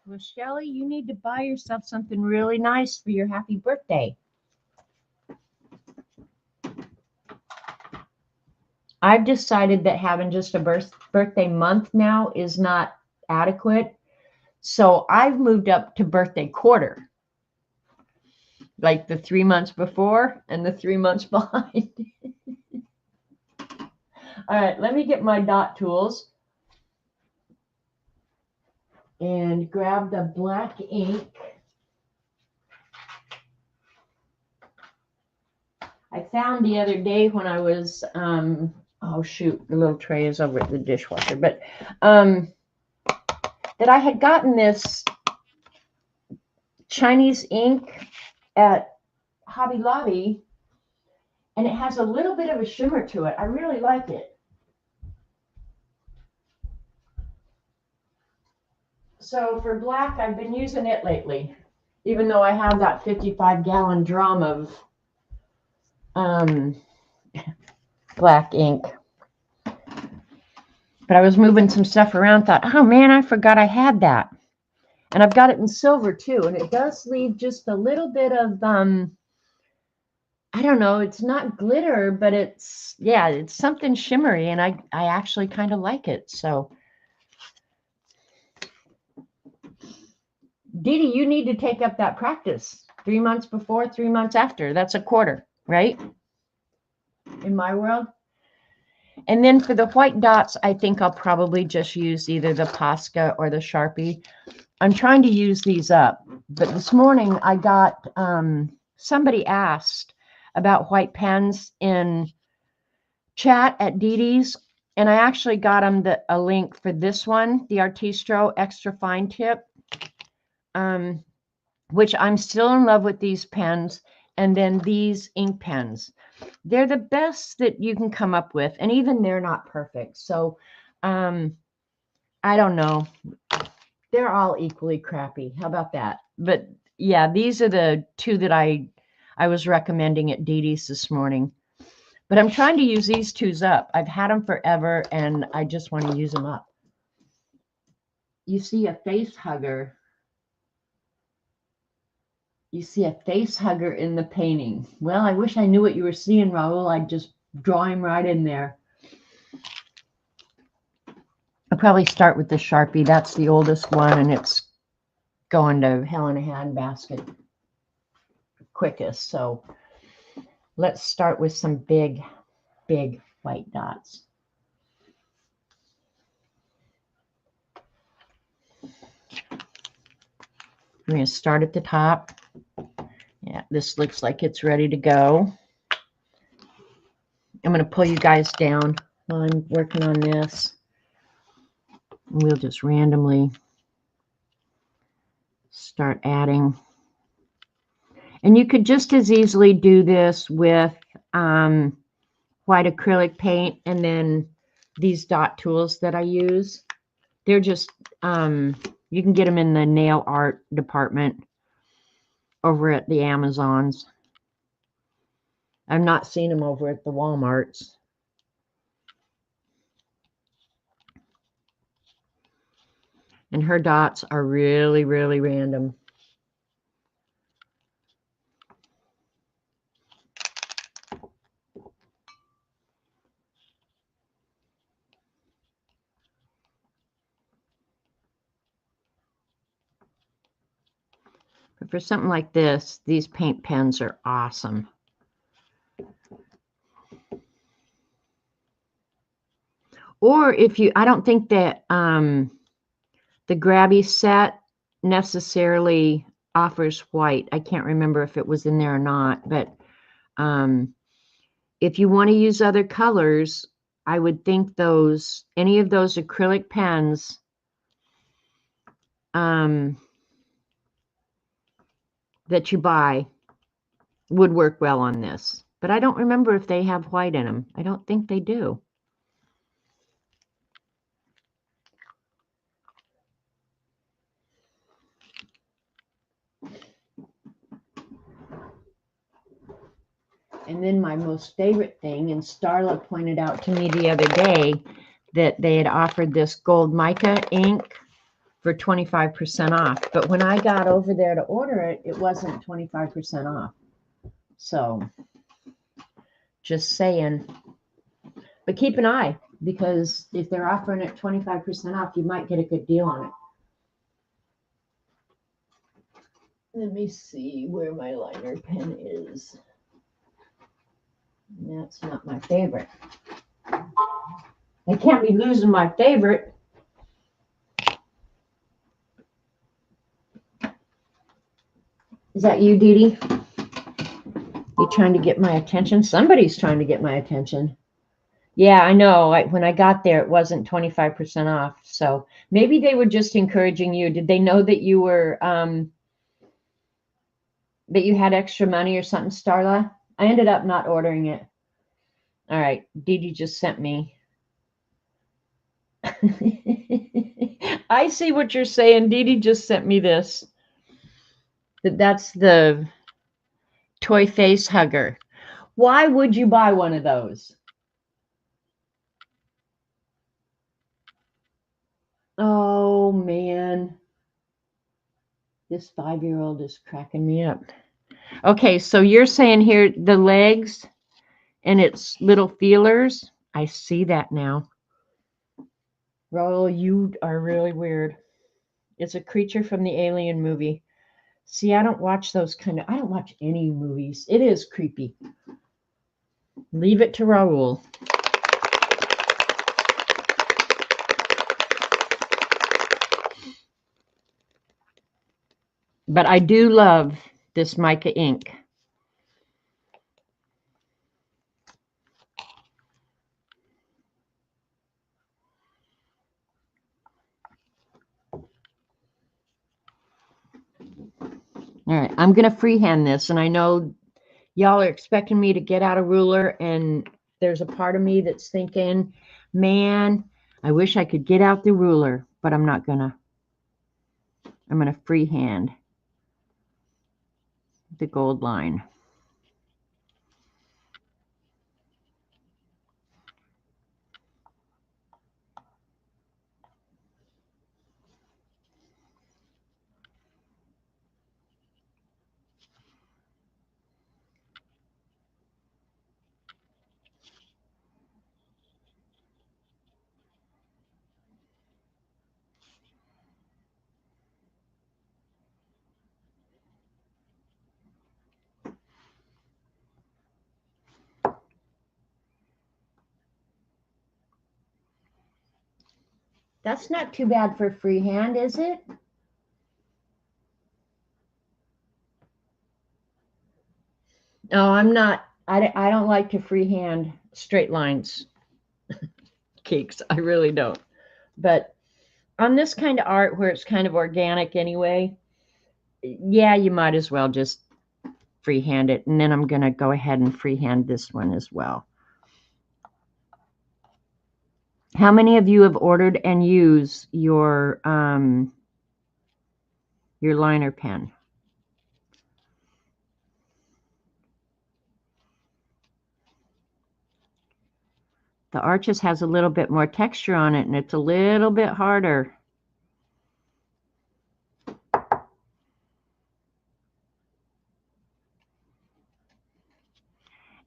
Well, Shelley, you need to buy yourself something really nice for your happy birthday. I've decided that having just a birthday month now is not adequate. So I've moved up to birthday quarter, like the 3 months before and the 3 months behind. All right, let me get my dot tools and grab the black ink. I found the other day when I was, oh shoot, the little tray is over at the dishwasher, but that I had gotten this Chinese ink at Hobby Lobby, and it has a little bit of a shimmer to it. I really like it. So for black, I've been using it lately, even though I have that 55-gallon drum of black ink. But I was moving some stuff around, thought, oh man, I forgot I had that. And I've got it in silver too, and it does leave just a little bit of, I don't know, it's not glitter, but it's something shimmery, and I actually kind of like it. So Dee Dee, you need to take up that practice. 3 months before, 3 months after. That's a quarter, right? In my world. And then for the white dots, I think I'll probably just use either the Posca or the Sharpie. I'm trying to use these up. But this morning I got, somebody asked about white pens in chat at Dee Dee's. And I actually got them a link for this one, the Artistro Extra Fine Tip. Which I'm still in love with these pens, and then these ink pens. They're the best that you can come up with, and even they're not perfect. So I don't know. They're all equally crappy. How about that? But yeah, these are the two that I was recommending at Dee Dee's this morning. But I'm trying to use these twos up. I've had them forever, and I just want to use them up. You see a face hugger. You see a face hugger in the painting. Well, I wish I knew what you were seeing, Raul. I'd just Draw him right in there. I'll probably start with the Sharpie. That's the oldest one, and it's going to hell in a handbasket quickest. So let's start with some big, big white dots. I'm going to start at the top. Yeah, this looks like it's ready to go. I'm going to pull you guys down while I'm working on this. And we'll just randomly start adding. And you could just as easily do this with white acrylic paint and then these dot tools that I use. They're just, you can get them in the nail art department over at the Amazons. I've not seen them over at the Walmarts. And her dots are really, really random. But for something like this, these paint pens are awesome. Or if you, I don't think that the Grabby set necessarily offers white. I can't remember if it was in there or not, but if you want to use other colors, I would think those, any of those acrylic pens that you buy would work well on this. But I don't remember if they have white in them. I don't think they do. And then my most favorite thing, and Starla pointed out to me the other day that they had offered this gold mica ink for 25% off. But when I got over there to order it, it wasn't 25% off. So just saying. But keep an eye, because if they're offering it 25% off, you might get a good deal on it. Let me see where my liner pen is. That's not my favorite. I can't be losing my favorite. Is that you, Dee Dee? You trying to get my attention? Somebody's trying to get my attention. Yeah, I know. When I got there, it wasn't 25% off. So maybe they were just encouraging you. Did they know that you were that you had extra money or something, Starla? I ended up not ordering it. All right, Dee Dee just sent me. I see what you're saying. Dee Dee just sent me this. That's the toy face hugger. Why would you buy one of those? Oh, man. This 5-year-old is cracking me up. Okay, so you're saying here the legs and its little feelers. I see that now. Raul, you are really weird. It's a creature from the Alien movie. See, I don't watch those I don't watch any movies. It is creepy. Leave it to Raul. But I do love this mica ink. All right, I'm going to freehand this, and I know y'all are expecting me to get out a ruler, and there's a part of me that's thinking, man, I wish I could get out the ruler, but I'm not gonna. I'm gonna freehand the gold line. That's not too bad for freehand, is it? No, I'm not. I don't like to freehand straight lines cakes. I really don't. But on this kind of art where it's kind of organic anyway, yeah, you might as well just freehand it. And then I'm going to go ahead and freehand this one as well. How many of you have ordered and use your liner pen? The Arches has a little bit more texture on it, and it's a little bit harder.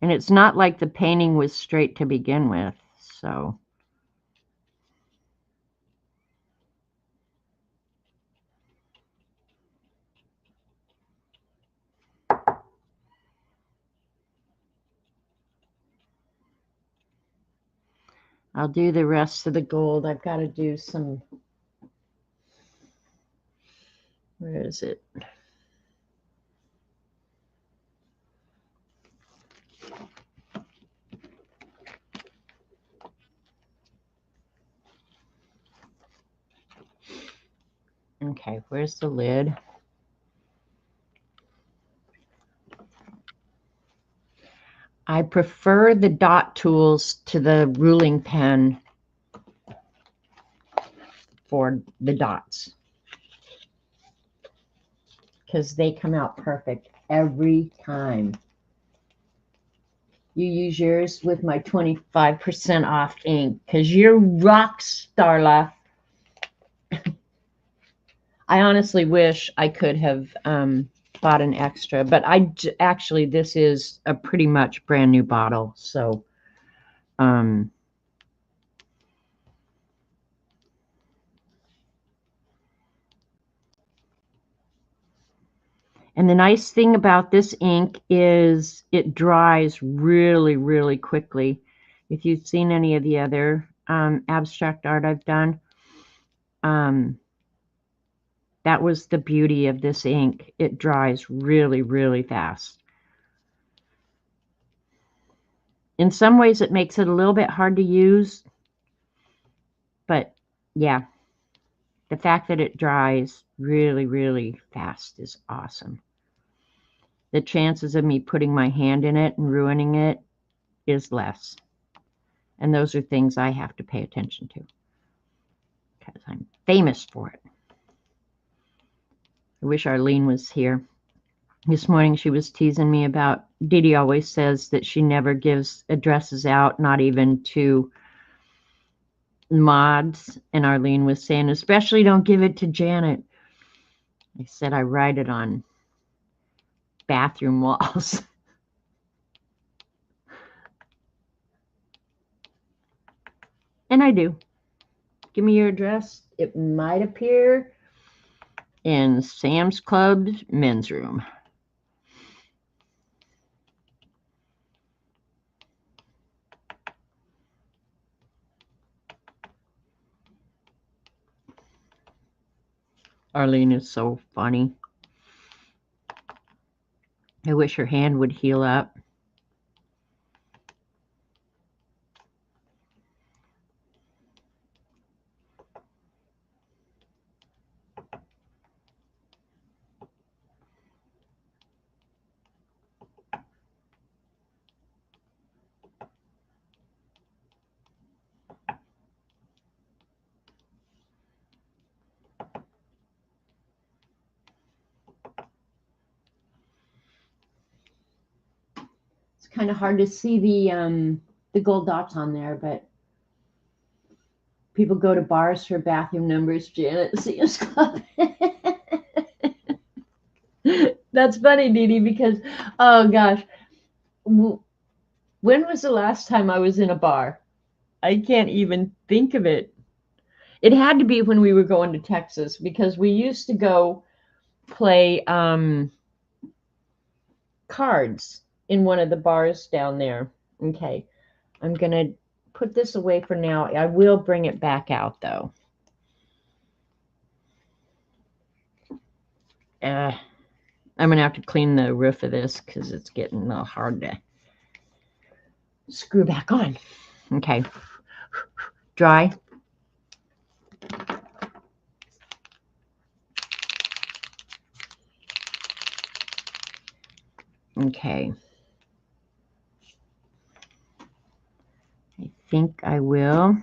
And it's not like the painting was straight to begin with, so. I'll do the rest of the gold. I've got to do some, where is it? Okay, where's the lid? I prefer the dot tools to the ruling pen for the dots because they come out perfect every time. You use yours with my 25% off ink because you're rock, Starla. I honestly wish I could have bought an extra, but actually this is a pretty much brand new bottle, so and the nice thing about this ink is it dries really, really quickly. If you've seen any of the other abstract art I've done, that was the beauty of this ink. It dries really, really fast. In some ways, it makes it a little bit hard to use, but yeah, the fact that it dries really, really fast is awesome. The chances of me putting my hand in it and ruining it is less. And those are things I have to pay attention to because I'm famous for it. I wish Arlene was here. This morning she was teasing me about, Didi always says that she never gives addresses out, not even to mods. And Arlene was saying, especially don't give it to Janet. I said, I write it on bathroom walls. And I do. Give me your address. It might appear in Sam's Club's men's room. Arlene is so funny. I wish her hand would heal up. It's kind of hard to see the gold dots on there, but people go to bars for bathroom numbers. Janet, Sam's Club. That's funny, Didi, because, oh gosh, when was the last time I was in a bar? I can't even think of it. It had to be when we were going to Texas because we used to go play cards in one of the bars down there. Okay, I'm going to put this away for now. I will bring it back out, though. I'm going to have to clean the roof of this because it's getting a little hard to screw back on. Okay. Dry. Okay. I think I will.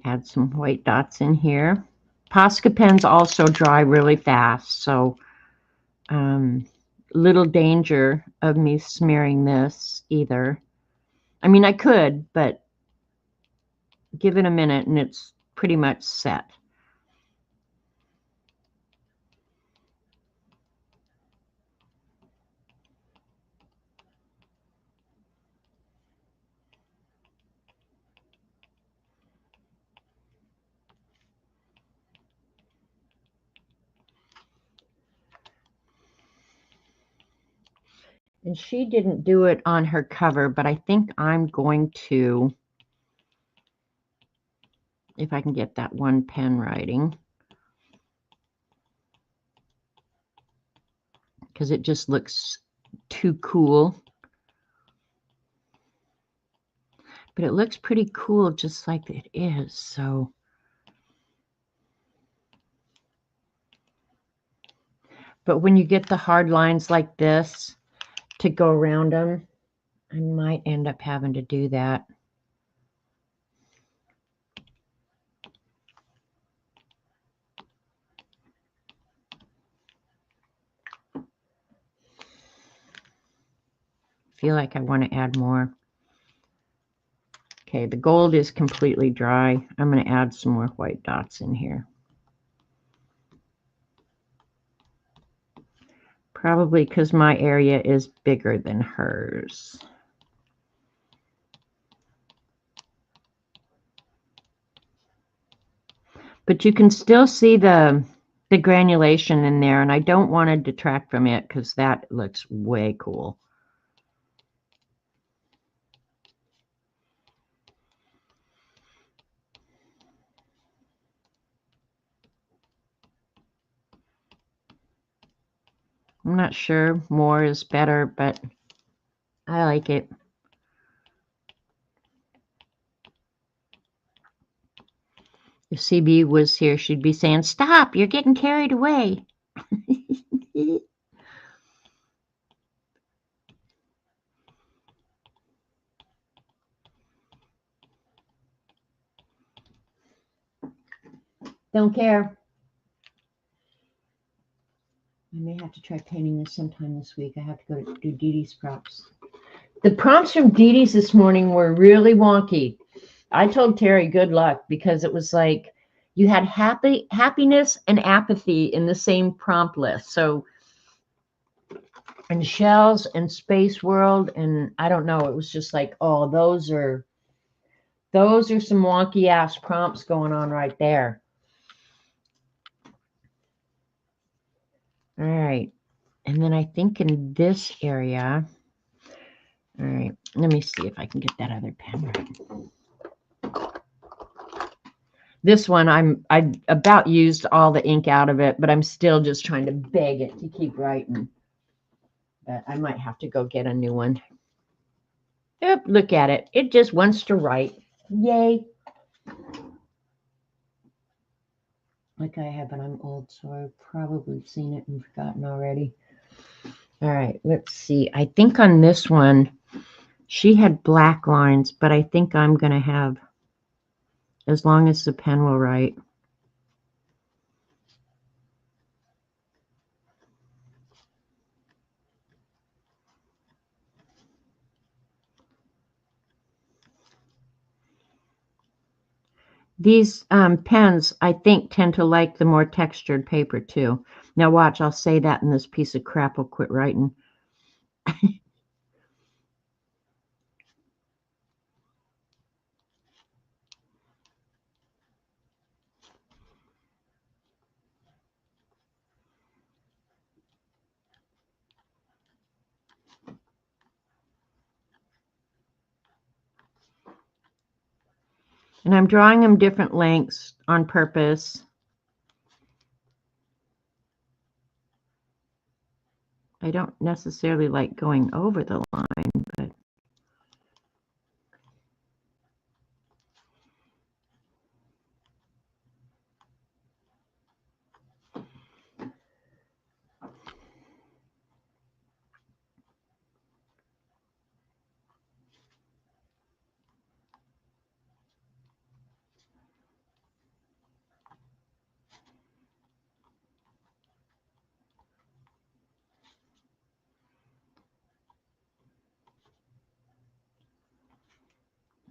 Add some white dots in here. Posca pens also dry really fast, so little danger of me smearing this either. I mean, I could, but give it a minute and it's pretty much set. And she didn't do it on her cover, but I think I'm going to, if I can get that one pen writing, because it just looks too cool. But it looks pretty cool just like it is, so. But when you get the hard lines like this to go around them, I might end up having to do that. Feel like I want to add more. Okay, the gold is completely dry. I'm going to add some more white dots in here. Probably because my area is bigger than hers. But you can still see the granulation in there, and I don't want to detract from it because that looks way cool. I'm not sure more is better, but I like it. If CB was here, she'd be saying, "Stop, you're getting carried away." Don't care. I may have to try painting this sometime this week. I have to go to do Dee Dee's prompts. The prompts from Dee Dee's this morning were really wonky. I told Terry good luck because it was like you had happiness and apathy in the same prompt list. So, and shells and space world, and I don't know, it was just like, oh, those are some wonky ass prompts going on right there. All right. And then I think in this area, all right, let me see if I can get that other pen right. This one, I about used all the ink out of it, but I'm still just trying to beg it to keep writing. But I might have to go get a new one. Yep, look at it. It just wants to write. Yay. Like I have, but I'm old, so I've probably seen it and forgotten already. All right, let's see. I think on this one, she had black lines, but I think I'm going to have, as long as the pen will write. These pens, I think, tend to like the more textured paper, too. Now watch, I'll say that and this piece of crap will quit writing. And I'm drawing them different lengths on purpose. I don't necessarily like going over the line, but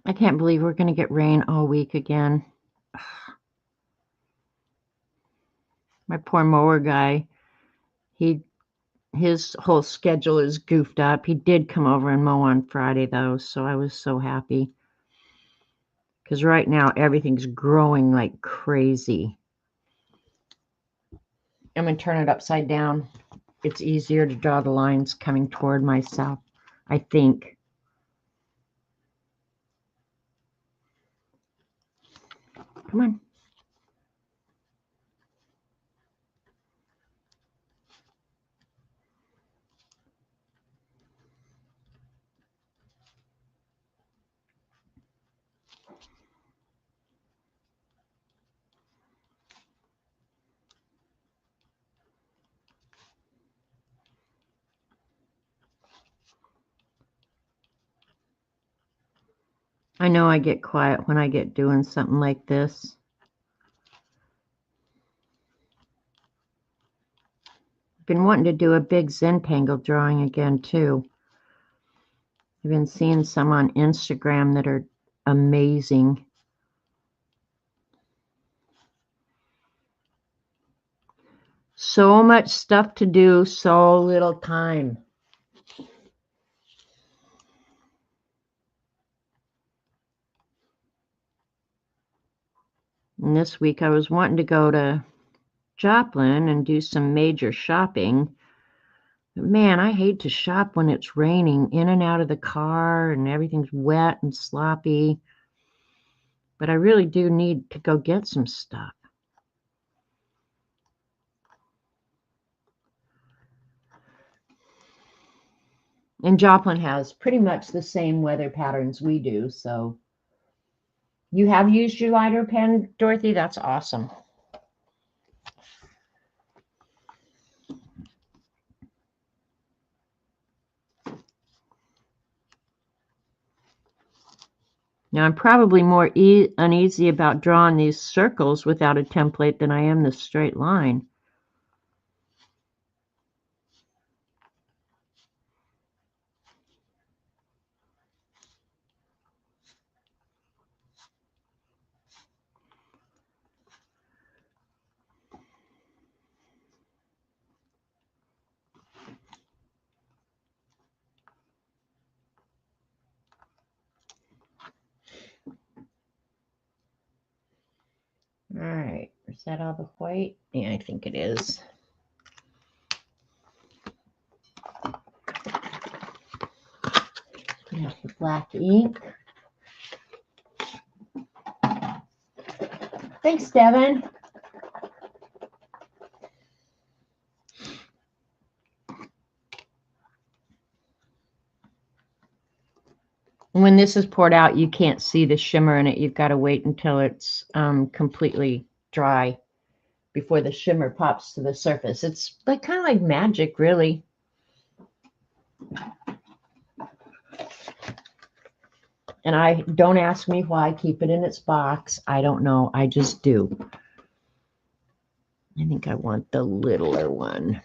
I can't believe we're going to get rain all week again. My poor mower guy, his whole schedule is goofed up. He did come over and mow on Friday, though, so I was so happy. Because right now, everything's growing like crazy. I'm going to turn it upside down. It's easier to draw the lines coming toward myself, I think. Come on. I know I get quiet when I get doing something like this. I've been wanting to do a big Zentangle drawing again, too. I've been seeing some on Instagram that are amazing. So much stuff to do, so little time. And this week I was wanting to go to Joplin and do some major shopping. But man, I hate to shop when it's raining, in and out of the car, and everything's wet and sloppy. But I really do need to go get some stuff. And Joplin has pretty much the same weather patterns we do, so you have used your lighter pen, Dorothy? That's awesome. Now, I'm probably more uneasy about drawing these circles without a template than I am the straight line. All right, is that all the white? Yeah, I think it is. There's the black ink. Thanks, Devin. When this is poured out, you can't see the shimmer in it. You've got to wait until it's completely dry before the shimmer pops to the surface. It's like kind of like magic, really. And I don't ask me why I keep it in its box. I don't know. I just do. I think I want the littler one.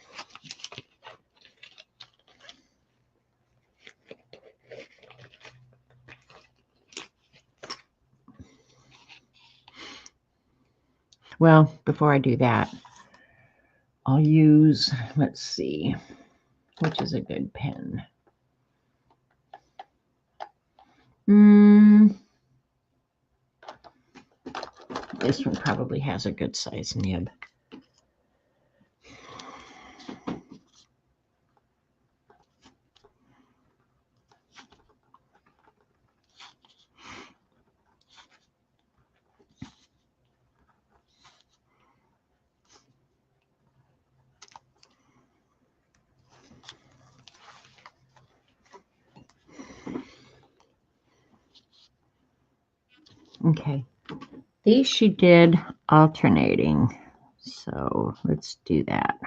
Well, before I do that, I'll use, let's see, which is a good pen. This one probably has a good size nib. Okay. These she did alternating. So let's do that.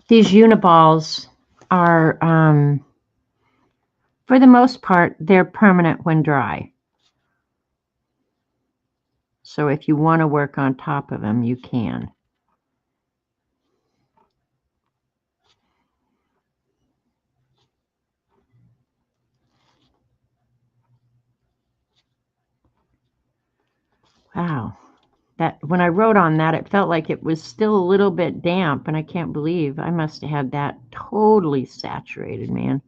These uniballs are, for the most part, they're permanent when dry. So if you want to work on top of them, you can. Wow. That when I wrote on that, it felt like it was still a little bit damp, and I can't believe I must have had that totally saturated, man.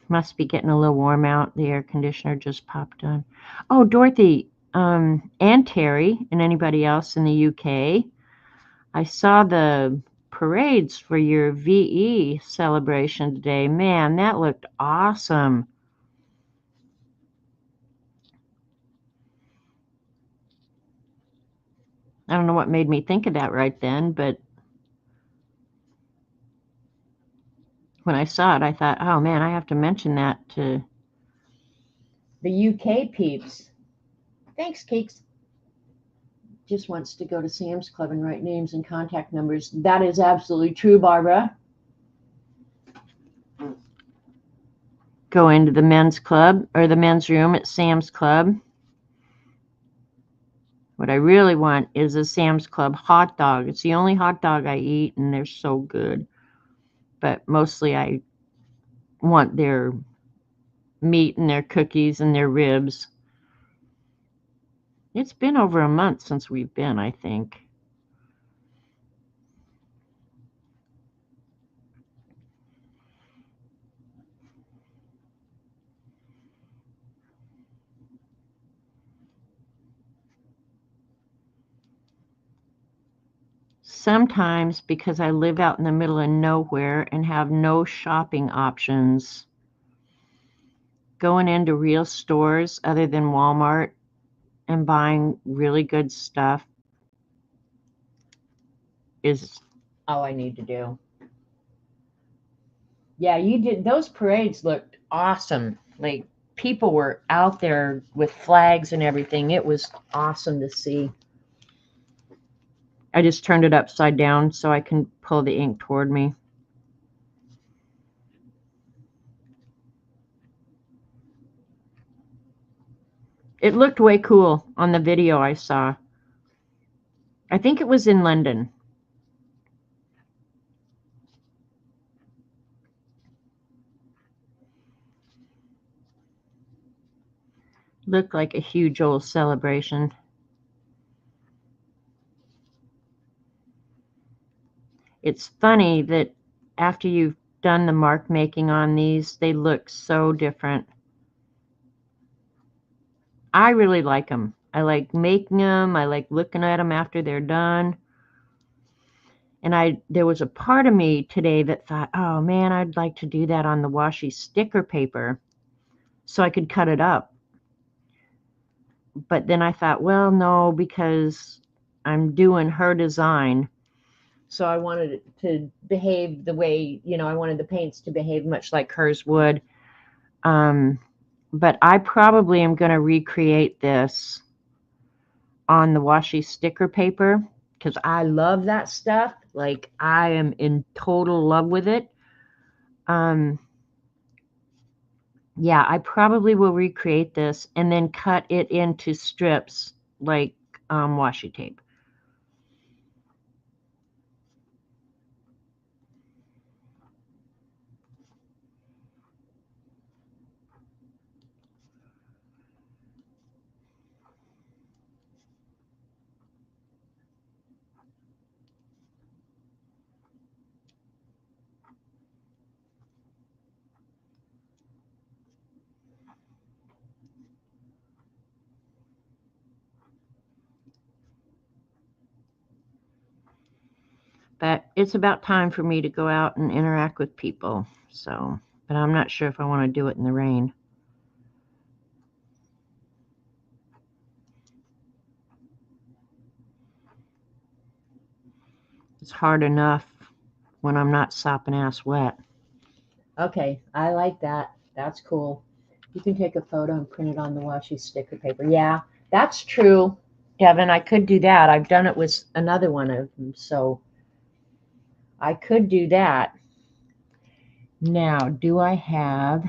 Must be getting a little warm out. The air conditioner just popped on. Oh, Dorothy, and Terry, and anybody else in the UK, I saw the parades for your VE celebration today. Man, that looked awesome. I don't know what made me think of that right then, but when I saw it, I thought, oh man, I have to mention that to the UK peeps. Thanks, Cakes. Just wants to go to Sam's Club and write names and contact numbers. That is absolutely true, Barbara. Go into the men's club or the men's room at Sam's Club. What I really want is a Sam's Club hot dog. It's the only hot dog I eat, and they're so good. But mostly I want their meat and their cookies and their ribs. It's been over a month since we've been, I think. Sometimes because I live out in the middle of nowhere and have no shopping options, going into real stores other than Walmart and buying really good stuff is all I need to do. Yeah, you did. Those parades looked awesome. Like people were out there with flags and everything. It was awesome to see. I just turned it upside down so I can pull the ink toward me. It looked way cool on the video I saw. I think it was in London. Looked like a huge old celebration. It's funny that after you've done the mark making on these, they look so different. I really like them. I like making them. I like looking at them after they're done. And there was a part of me today that thought, oh man, I'd like to do that on the washi sticker paper so I could cut it up. But then I thought, well, no, because I'm doing her design. So I wanted it to behave the way, I wanted the paints to behave much like hers would. But I probably am going to recreate this on the washi sticker paper because I love that stuff. Like I am in total love with it. Yeah, I probably will recreate this and then cut it into strips like washi tape. But it's about time for me to go out and interact with people. So, but I'm not sure if I want to do it in the rain. It's hard enough when I'm not sopping ass wet. Okay, I like that. That's cool. You can take a photo and print it on the washi sticker paper. Yeah, that's true, Devin. I could do that. I've done it with another one of them, so I could do that. Now, do I have,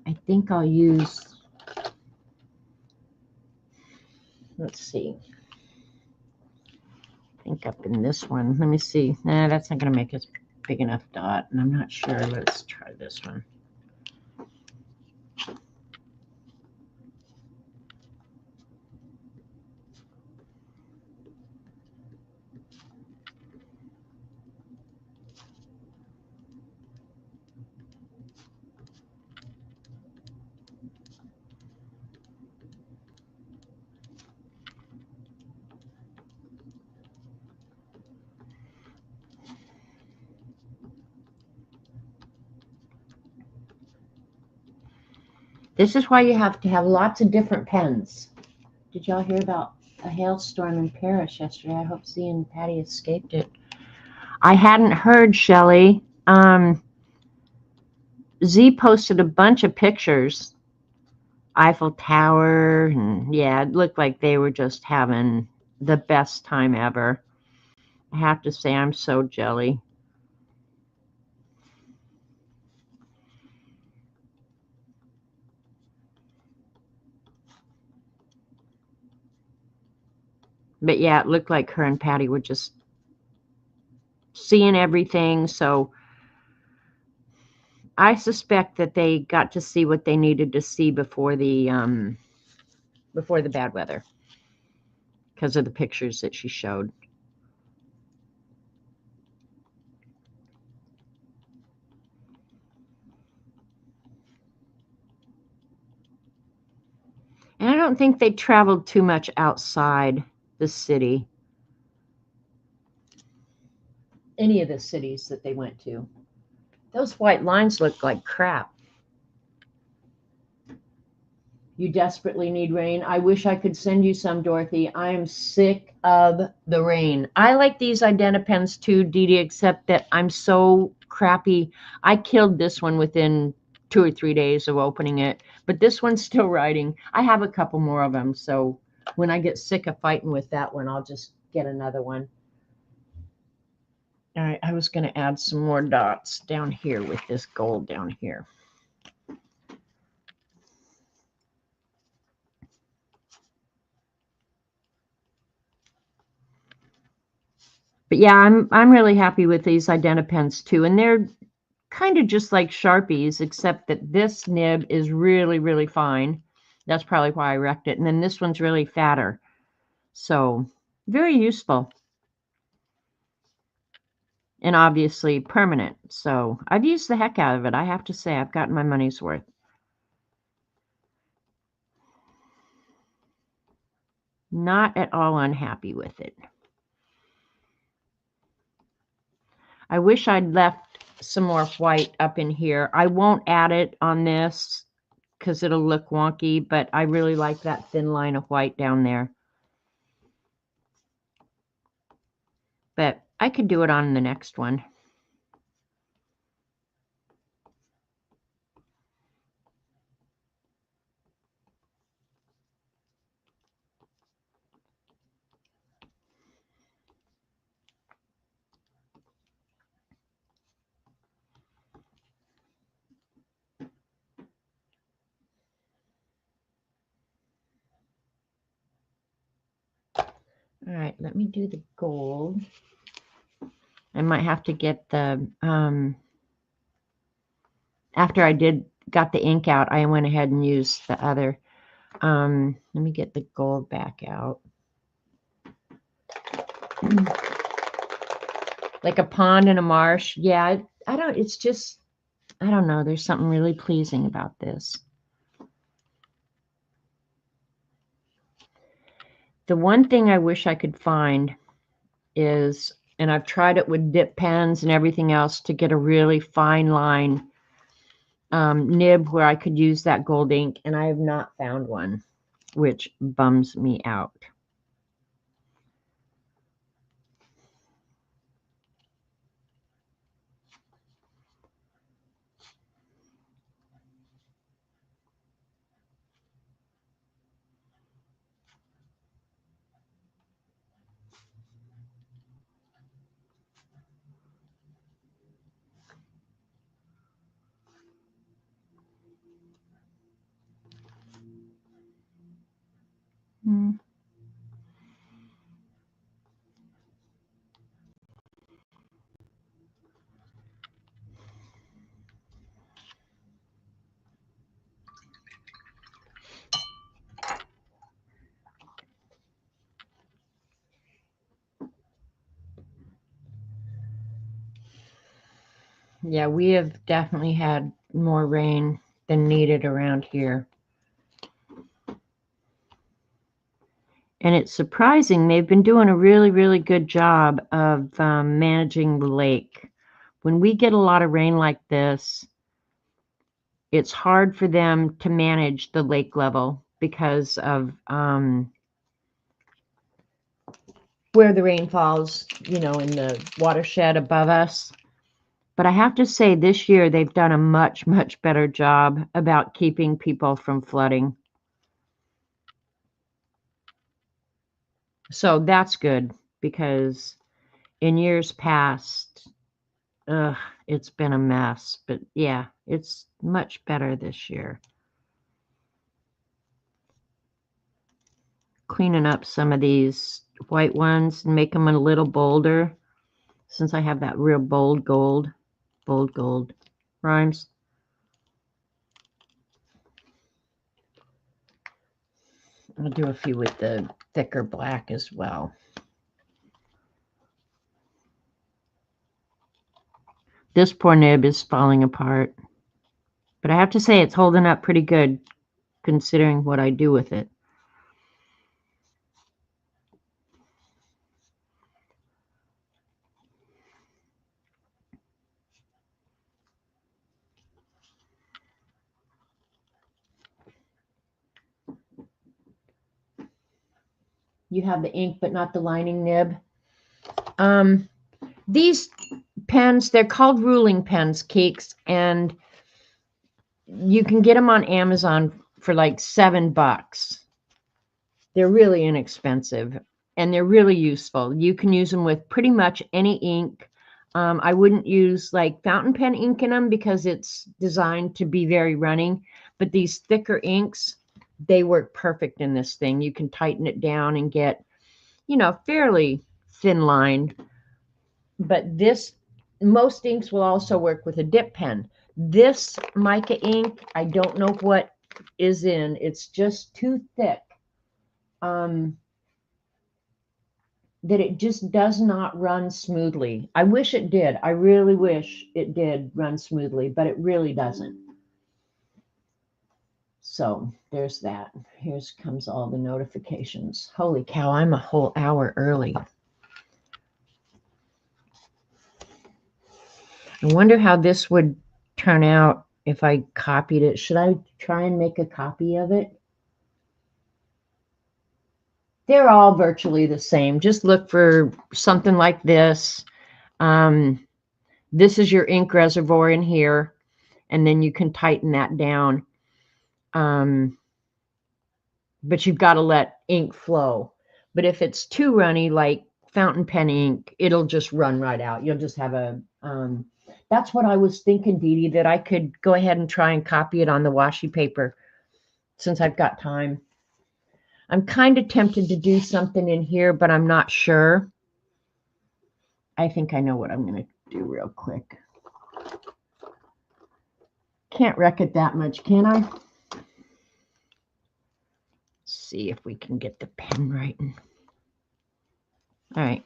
I think I'll use, let's see. I think up in this one. Let me see. Nah, that's not going to make a big enough dot, and I'm not sure. Let's try this one. This is why you have to have lots of different pens. Did y'all hear about a hailstorm in Paris yesterday? I hope Z and Patty escaped it. I hadn't heard, Shelley. Z posted a bunch of pictures. Eiffel Tower, and yeah, it looked like they were just having the best time ever. I have to say, I'm so jelly. But yeah, it looked like her and Patty were just seeing everything. So I suspect that they got to see what they needed to see before the bad weather, because of the pictures that she showed. And I don't think they traveled too much outside the city. Any of the cities that they went to. Those white lines look like crap. You desperately need rain. I wish I could send you some, Dorothy. I am sick of the rain. I like these Identa pens too, Dee Dee, except that I'm so crappy. I killed this one within 2 or 3 days of opening it, but this one's still writing. I have a couple more of them, so when I get sick of fighting with that one, I'll just get another one. All right, I was going to add some more dots down here with this gold down here. But yeah, I'm really happy with these Identa pens too, and they're kind of just like Sharpies, except that this nib is really, really fine. That's probably why I wrecked it. And then this one's really fatter. So very useful. And obviously permanent. So I've used the heck out of it. I have to say I've gotten my money's worth. Not at all unhappy with it. I wish I'd left some more white up in here. I won't add it on this because it'll look wonky, but I really like that thin line of white down there. But I could do it on the next one. All right, let me do the gold. I might have to get the, after I got the ink out, I went ahead and used the other. Let me get the gold back out. Like a pond and a marsh. Yeah, it's just, I don't know. There's something really pleasing about this. The one thing I wish I could find is And I've tried it with dip pens and everything else to get a really fine line nib where I could use that gold ink, and I have not found one, which bums me out. Hmm. Yeah, we have definitely had more rain than needed around here. And it's surprising, they've been doing a really, really good job of managing the lake. When we get a lot of rain like this, it's hard for them to manage the lake level because of where the rain falls, in the watershed above us. But I have to say, this year they've done a much, much better job about keeping people from flooding. So that's good, because in years past, it's been a mess. But yeah, it's much better this year. Cleaning up some of these white ones and make them a little bolder, since I have that real bold gold rhymes. I'll do a few with the thicker black as well. This poor nib is falling apart, but I have to say it's holding up pretty good considering what I do with it. You have the ink, but not the lining nib. These pens, they're called ruling pens, Keeks, and you can get them on Amazon for like $7. They're really inexpensive and they're really useful. You can use them with pretty much any ink. I wouldn't use like fountain pen ink in them because it's designed to be very running, but these thicker inks, they work perfect in this thing. You can tighten it down and get, fairly thin line. But most inks will also work with a dip pen. This mica ink, I don't know what is in. It's just too thick. That it just does not run smoothly. I wish it did. I really wish it did run smoothly, but it really doesn't. So there's that. Here comes all the notifications. Holy cow, I'm a whole hour early. I wonder how this would turn out if I copied it. Should I try and make a copy of it? They're all virtually the same. Just look for something like this. This is your ink reservoir in here, and then you can tighten that down. But you've got to let ink flow. But if it's too runny, like fountain pen ink, it'll just run right out. You'll just have that's what I was thinking, Dee Dee, that I could go ahead and try and copy it on the washi paper since I've got time. I'm kind of tempted to do something in here, but I'm not sure. I think I know what I'm going to do real quick. Can't wreck it that much, can I? Let's see if we can get the pen right. All right.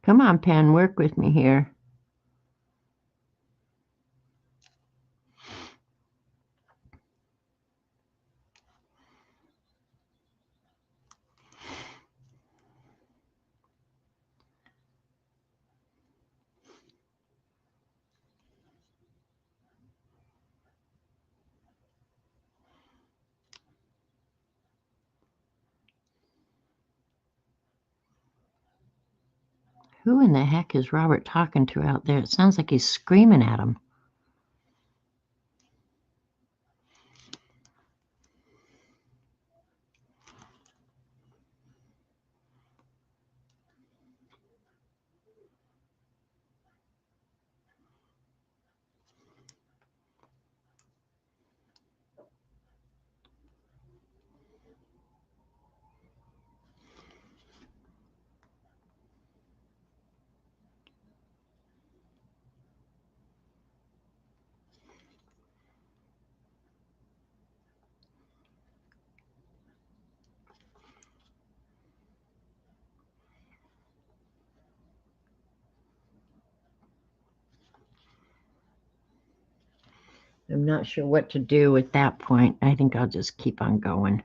Come on, pen, work with me here. Who in the heck is Robert talking to out there? It sounds like he's screaming at him. I'm not sure what to do at that point. I think I'll just keep on going.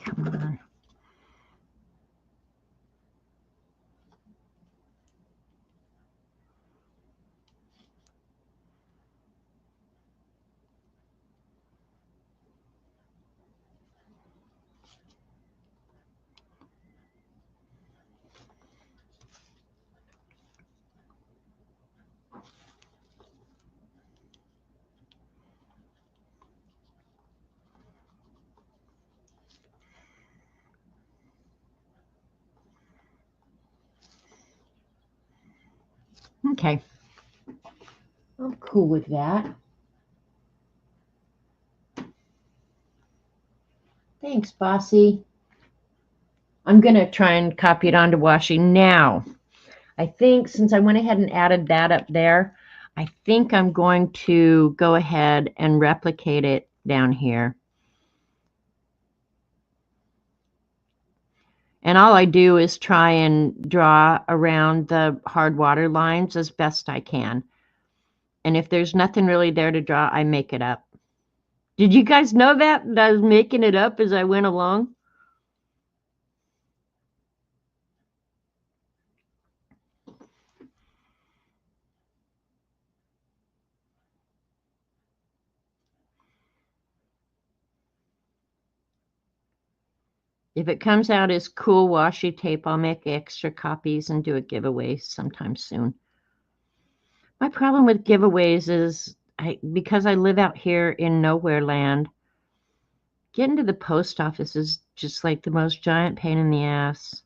Come on. Okay. I'm cool with that. Thanks, Bossy. I'm going to try and copy it onto Washi now. I think since I went ahead and added that up there, I think I'm going to go ahead and replicate it down here. And all I do is try and draw around the hard water lines as best I can. And if there's nothing really there to draw, I make it up. Did you guys know that I was making it up as I went along? If it comes out as cool washi tape, I'll make extra copies and do a giveaway sometime soon. My problem with giveaways is because I live out here in nowhere land, getting to the post office is just like the most giant pain in the ass.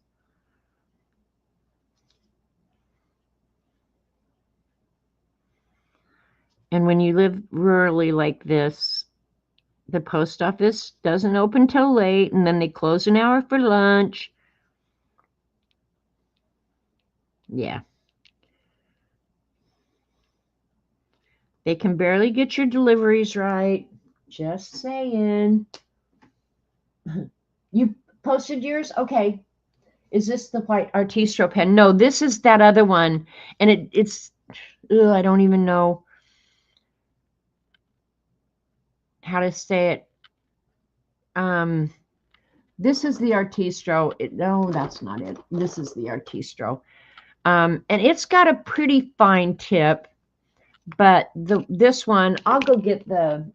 And when you live rurally like this, the post office doesn't open till late, and then they close an hour for lunch. Yeah. They can barely get your deliveries right. Just saying. You posted yours? Okay. Is this the white Artistro pen? No, this is that other one. And it's, I don't even know how to say it. This is the Artistro. No, that's not it. This is the Artistro. And it's got a pretty fine tip, but this one, I'll go get the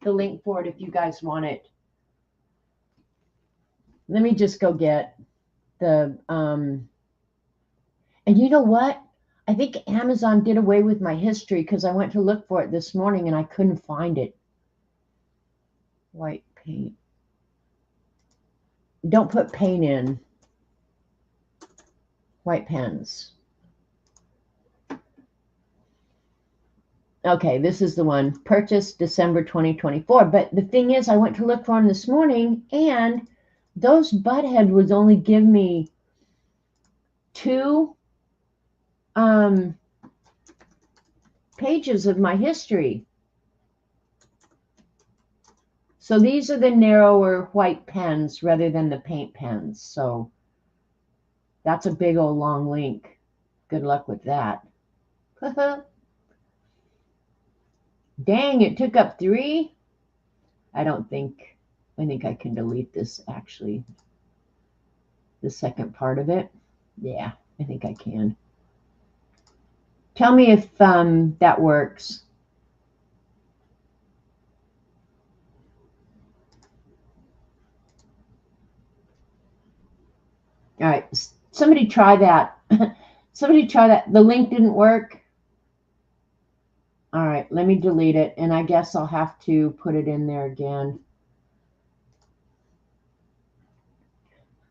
link for it if you guys want it. Let me just go get the, and you know what? I think Amazon did away with my history because I went to look for it this morning and I couldn't find it. White paint. Don't put paint in. White pens. Okay, this is the one. Purchased December 2024. But the thing is, I went to look for them this morning, and those butthead would only give me 2 pages of my history. So these are the narrower white pens rather than the paint pens. So that's a big old long link. Good luck with that. Dang, it took up 3. I think I can delete this actually. The second part of it. Yeah, I think I can. Tell me if that works. All right, somebody try that. Somebody try that. The link didn't work. All right, let me delete it, and I guess I'll have to put it in there again.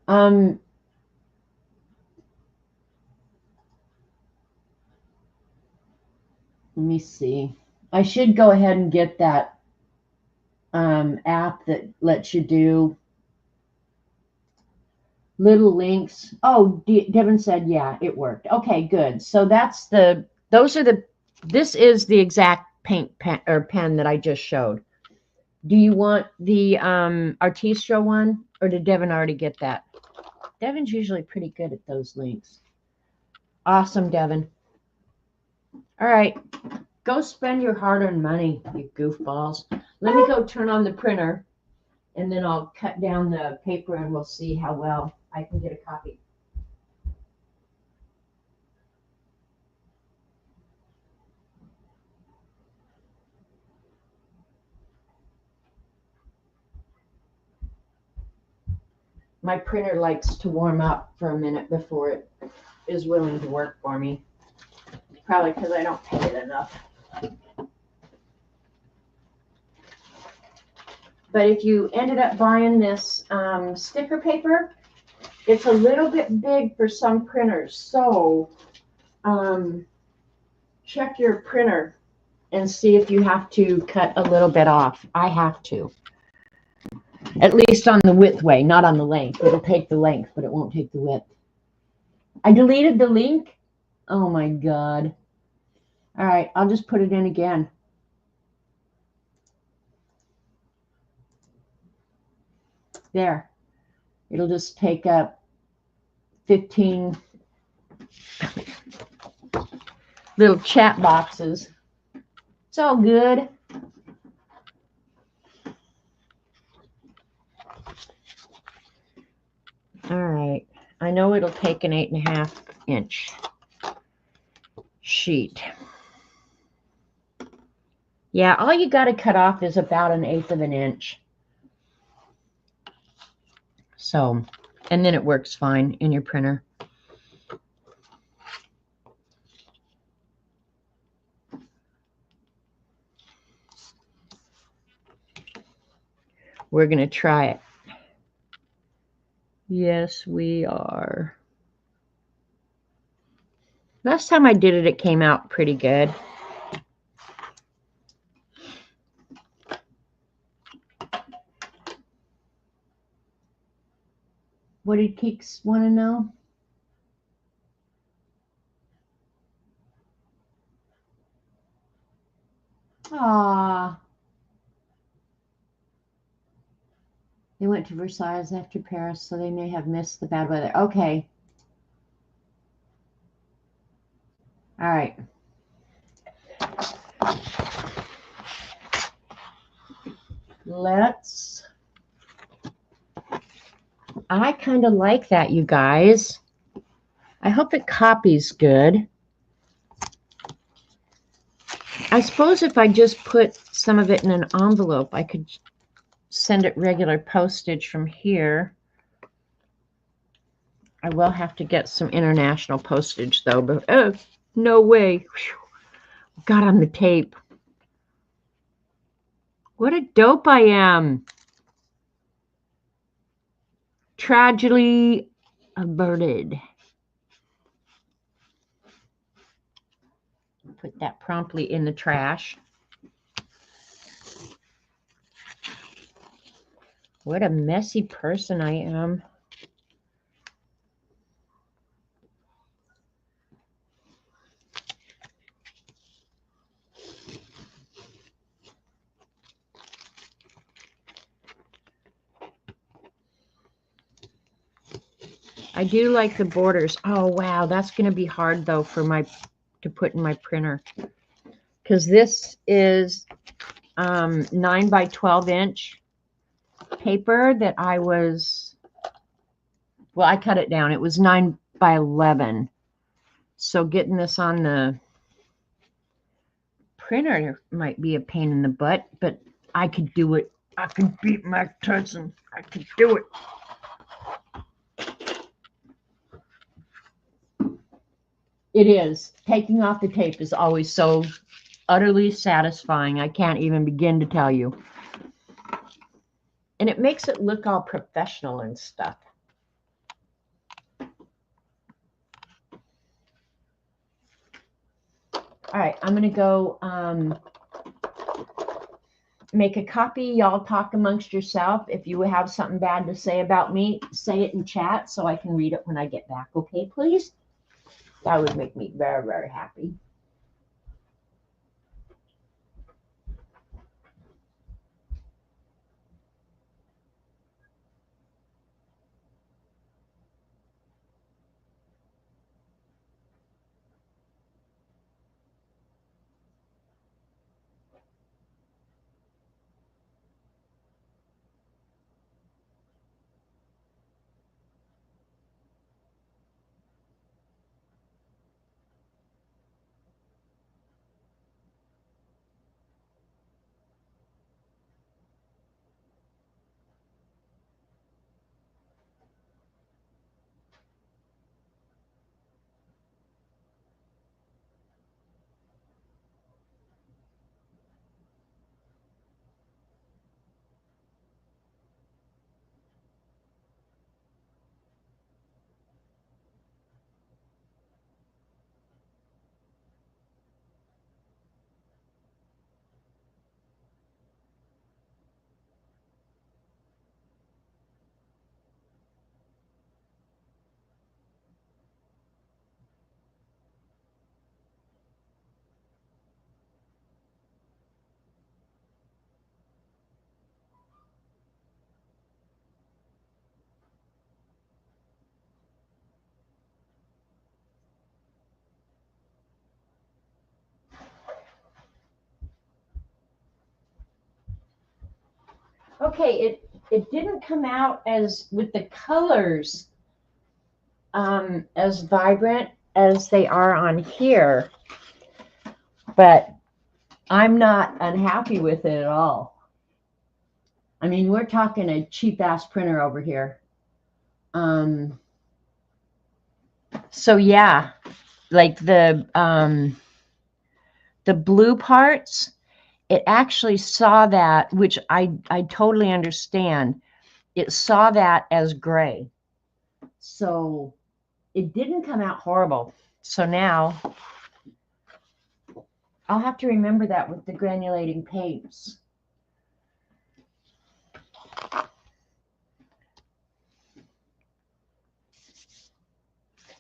Let me see. I should go ahead and get that app that lets you do little links. Oh, Devin said, yeah, it worked. Okay, good. So this is the exact paint pen or pen that I just showed. Do you want the Artistro one, or did Devin already get that? Devin's usually pretty good at those links. Awesome, Devin. All right, go spend your hard-earned money, you goofballs. Let me go turn on the printer, and then I'll cut down the paper, and we'll see how well I can get a copy. My printer likes to warm up for a minute before it is willing to work for me. Probably because I don't pay it enough. But if you ended up buying this sticker paper, it's a little bit big for some printers. So check your printer and see if you have to cut a little bit off. I have to. At least on the width way, not on the length. It'll take the length, but it won't take the width. I deleted the link. Oh my God. All right, I'll just put it in again. There. It'll just take up 15 little chat boxes. It's all good. All right. I know it'll take an 8.5 inch sheet. Yeah, all you got to cut off is about 1/8 of an inch. So, and then it works fine in your printer. We're going to try it. Yes, we are. Last time I did it, it came out pretty good. What did Keeks want to know? Ah, they went to Versailles after Paris, so they may have missed the bad weather. Okay. All right. I kind of like that, you guys. I hope it copies good. I suppose if I just put some of it in an envelope, I could send it regular postage from here. I will have to get some international postage, though. But oh, no way. Whew. Got on the tape. What a dope I am. Tragedy averted. Put that promptly in the trash. What a messy person I am. I do like the borders. Oh, wow. That's going to be hard, though, to put in my printer. Because this is 9 by 12 inch paper that I cut it down. It was 9 by 11. So getting this on the printer might be a pain in the butt, but I could do it. I can beat my cousin. I could do it. It is. Taking off the tape is always so utterly satisfying. I can't even begin to tell you. And it makes it look all professional and stuff. All right, I'm going to go make a copy. Y'all talk amongst yourself. If you have something bad to say about me, say it in chat so I can read it when I get back. Okay, please? That would make me very, very happy. Okay, it didn't come out as with the colors as vibrant as they are on here, but I'm not unhappy with it at all. I mean, we're talking a cheap ass printer over here. So yeah, like the blue parts, it actually saw that, which I totally understand. It saw that as gray. So it didn't come out horrible. So now I'll have to remember that with the granulating paints.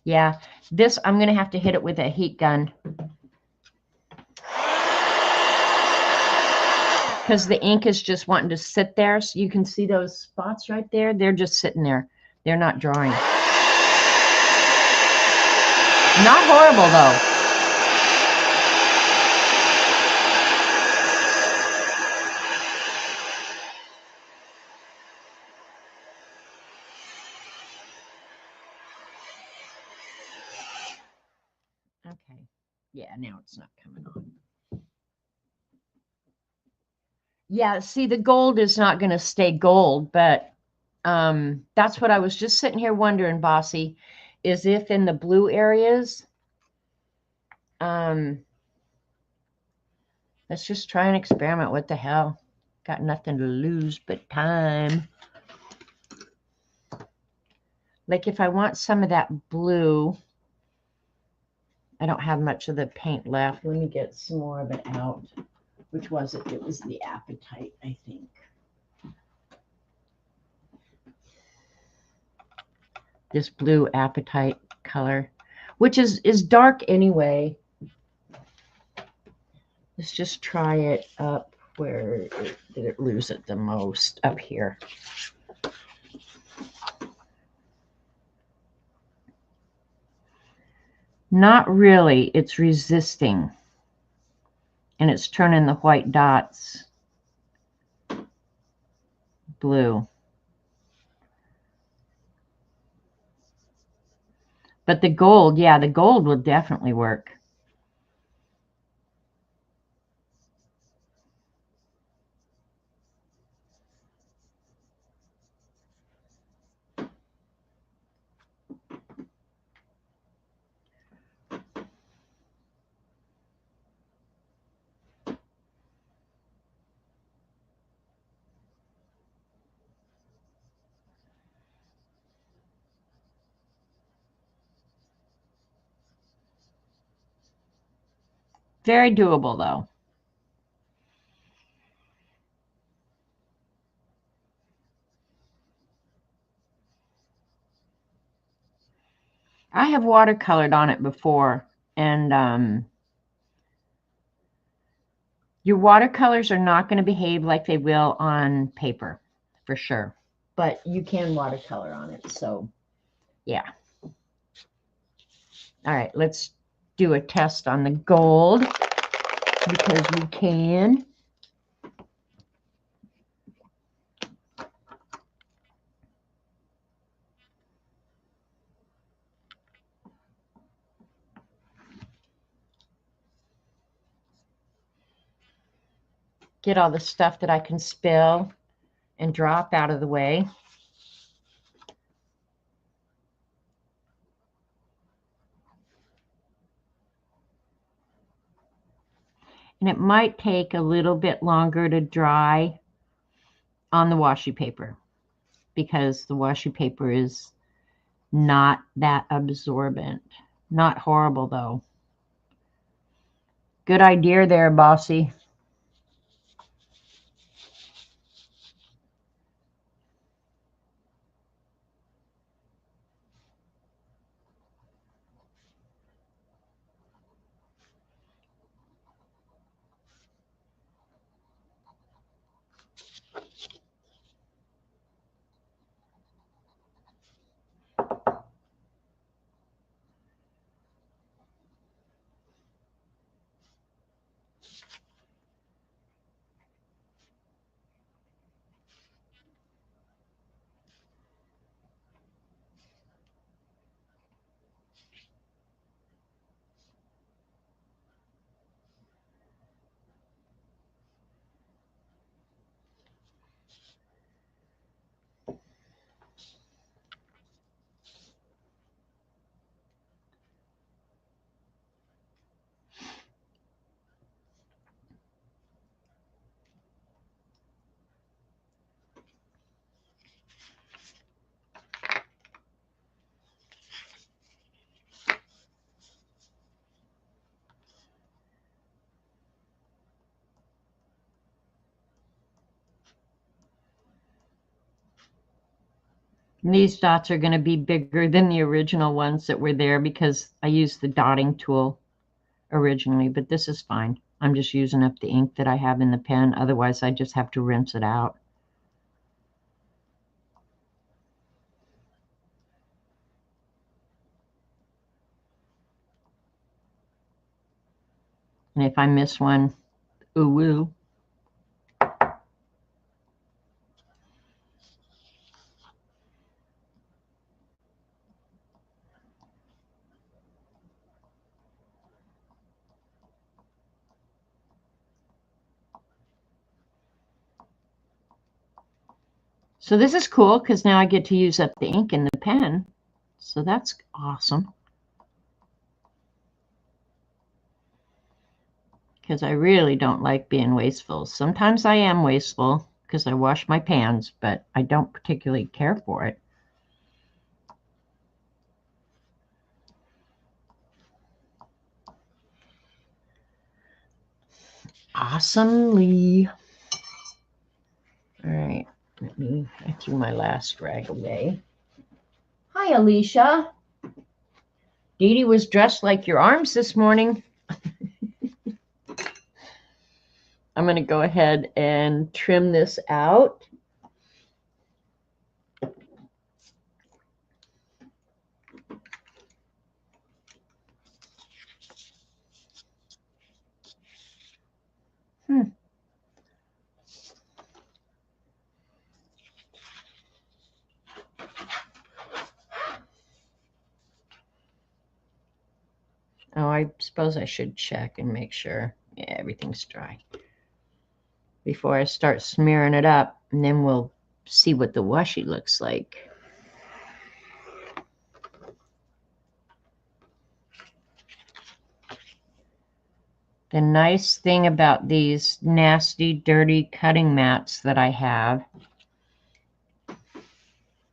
Yeah, this, I'm going to have to hit it with a heat gun. Because the ink is just wanting to sit there. So you can see those spots right there. They're just sitting there. They're not drying. Not horrible, though. Okay. Yeah, now it's not coming on. Yeah, see, the gold is not going to stay gold, but that's what I was just sitting here wondering, Bossy, is if in the blue areas, let's just try and experiment. What the hell? Got nothing to lose but time. Like if I want some of that blue, I don't have much of the paint left. Let me get some more of it out. Which was it? It was the Appetite, I think. This blue Appetite color, which is dark anyway. Let's just try it up where did it lose it the most? Up here. Not really. It's resisting. And it's turning the white dots blue. But the gold, yeah, the gold will definitely work. Very doable, though. I have watercolored on it before, and your watercolors are not going to behave like they will on paper, for sure. But you can watercolor on it, so yeah. All right, let's do a test on the gold because we can. Get all the stuff that I can spill and drop out of the way. And it might take a little bit longer to dry on the washi paper because the washi paper is not that absorbent. Not horrible, though. Good idea there, Bossy. These dots are going to be bigger than the original ones that were there because I used the dotting tool originally, but this is fine. I'm just using up the ink that I have in the pen. Otherwise, I just have to rinse it out. And if I miss one, ooh woo. So this is cool because now I get to use up the ink in the pen. So that's awesome. Because I really don't like being wasteful. Sometimes I am wasteful because I wash my pans, but I don't particularly care for it. Awesomely. All right, I threw my last rag away. Hi, Alicia. Dee Dee was dressed like your arms this morning. I'm going to go ahead and trim this out. Oh, I suppose I should check and make sure. Yeah, everything's dry before I start smearing it up, and then we'll see what the washi looks like. The nice thing about these nasty, dirty cutting mats that I have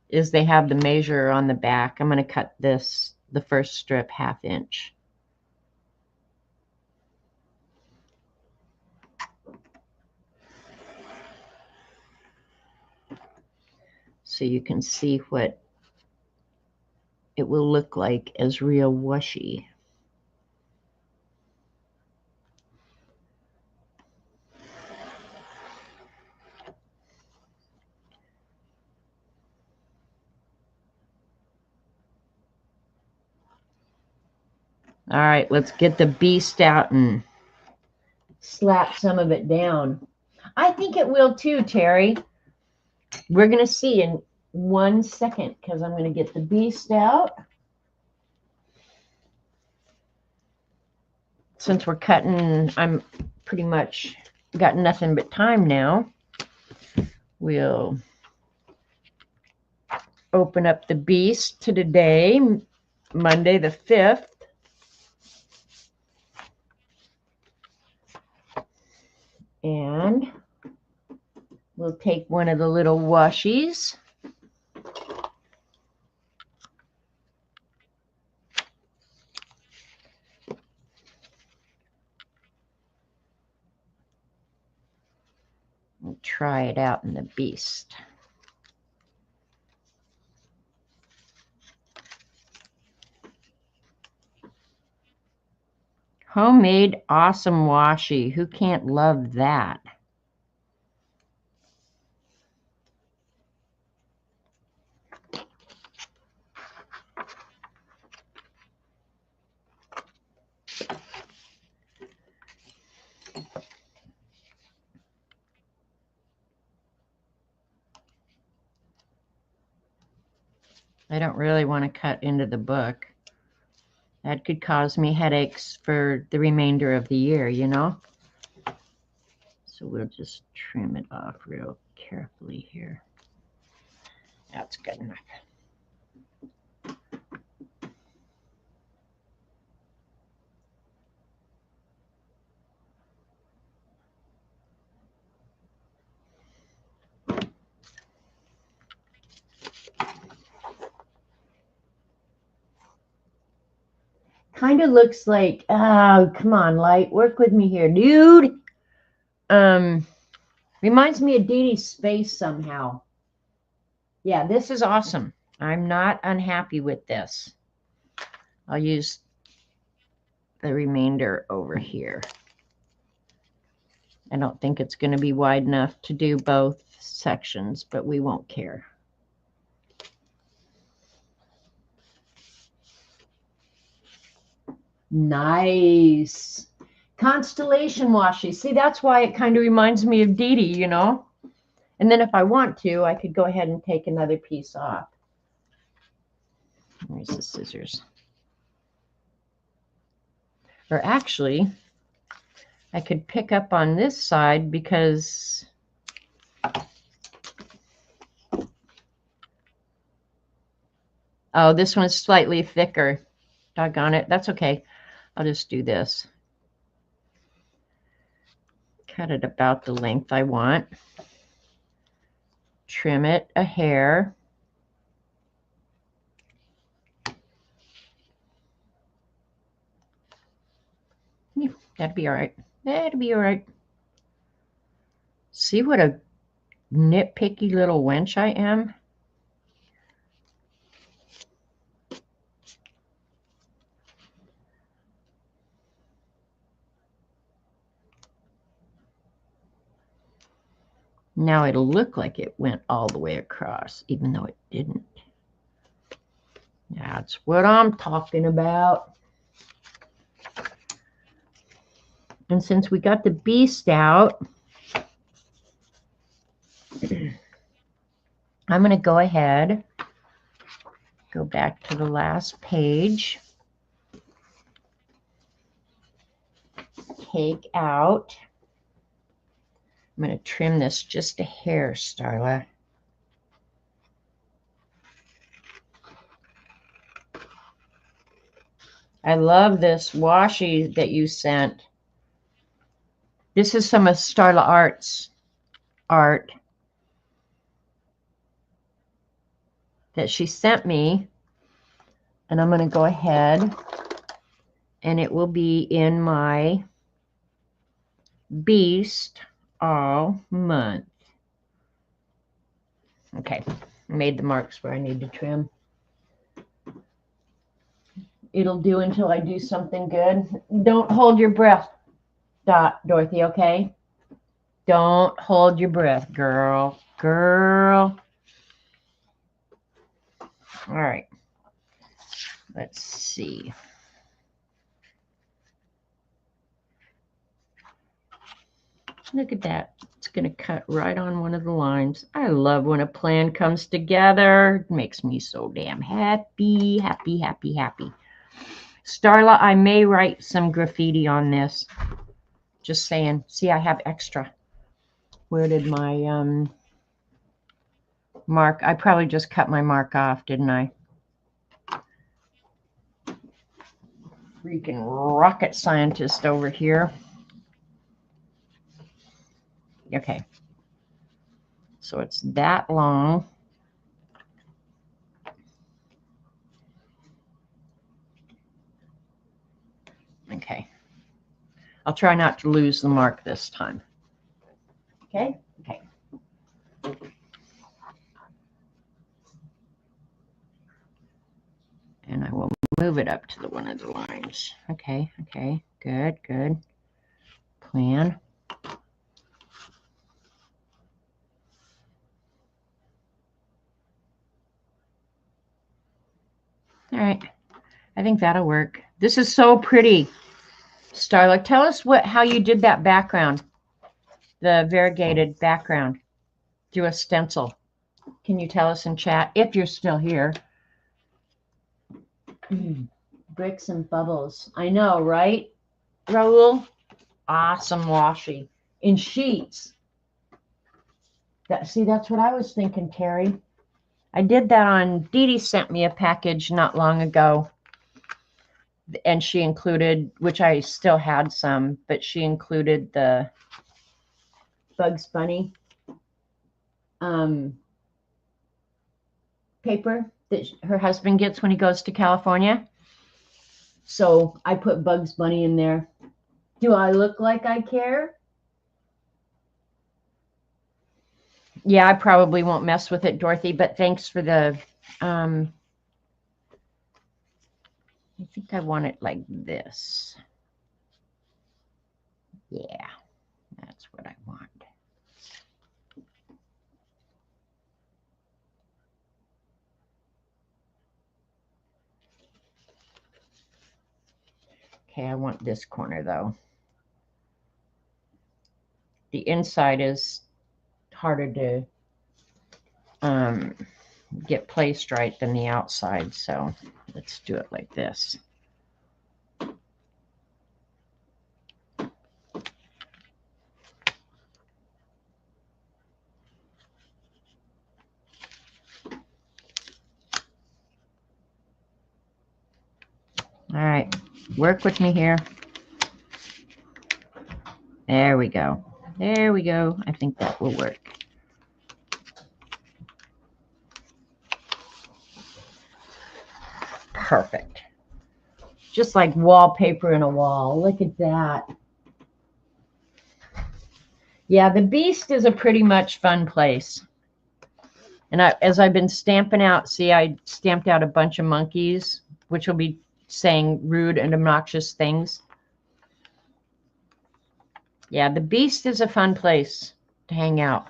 is they have the measure on the back. I'm going to cut this, the first strip, 1/2 inch. So you can see what it will look like as real washi. All right, let's get the beast out and slap some of it down. I think it will too, Terry. We're going to see in 1 second because I'm going to get the beast out. Since we're cutting, I'm pretty much got nothing but time now. We'll open up the beast to today, Monday the 5th. And we'll take one of the little washies. And try it out in the beast. Homemade awesome washi. Who can't love that? I don't really want to cut into the book. That could cause me headaches for the remainder of the year, you know? So we'll just trim it off real carefully here. That's good enough. Kind of looks like, oh, come on, Light, work with me here, dude. Reminds me of Dee Dee's face somehow. Yeah, this is awesome. I'm not unhappy with this. I'll use the remainder over here. I don't think it's going to be wide enough to do both sections, but we won't care. Nice. Constellation washi. See, that's why it kind of reminds me of Dee Dee, you know? And then if I want to, I could go ahead and take another piece off. Where's the scissors? Or actually, I could pick up on this side because oh, this one's slightly thicker. Doggone it. That's okay. I'll just do this. Cut it about the length I want. Trim it a hair. That'd be all right. That'd be all right. See what a nitpicky little wench I am? Now it'll look like it went all the way across, even though it didn't. That's what I'm talking about. And since we got the beast out, I'm going to go ahead, go back to the last page. take out. I'm going to trim this just a hair, Starla. I love this washi that you sent. This is some of Starla Art's art that she sent me. And I'm going to go ahead and it will be in my Beast all month. Okay, I made the marks where I need to trim. It'll do until I do something good. Don't hold your breath, Dorothy, okay? Don't hold your breath, girl. Girl. All right. Let's see. Look at that. It's going to cut right on one of the lines. I love when a plan comes together. It makes me so damn happy, happy, happy, happy. Starla, I may write some graffiti on this. Just saying. See, I have extra. Where did my mark? I probably just cut my mark off, didn't I? Freaking rocket scientist over here. Okay. So it's that long. Okay. I'll try not to lose the mark this time. Okay? Okay. And I will move it up to the one of the lines. Okay, okay. Good, good. Plan. All right. I think that'll work. This is so pretty. Starla, tell us how you did that background. The variegated background through a stencil. Can you tell us in chat if you're still here? Bricks and bubbles. I know, right, Raul? Awesome washi in sheets. See, that's what I was thinking, Terry. I did that on, Dee Dee sent me a package not long ago. And she included, which I still had some, but she included the Bugs Bunny paper that her husband gets when he goes to California. So I put Bugs Bunny in there. Do I look like I care? Yeah, I probably won't mess with it, Dorothy, but thanks for the, I think I want it like this. Yeah, that's what I want. Okay, I want this corner though. The inside is harder to get placed right than the outside, so let's do it like this. All right, work with me here. There we go. There we go. I think that will work. Perfect. Just like wallpaper in a wall. Look at that. Yeah, the Beast is a pretty much fun place. And as I've been stamping out, see, I stamped out a bunch of monkeys, which will be saying rude and obnoxious things. Yeah, the Beast is a fun place to hang out.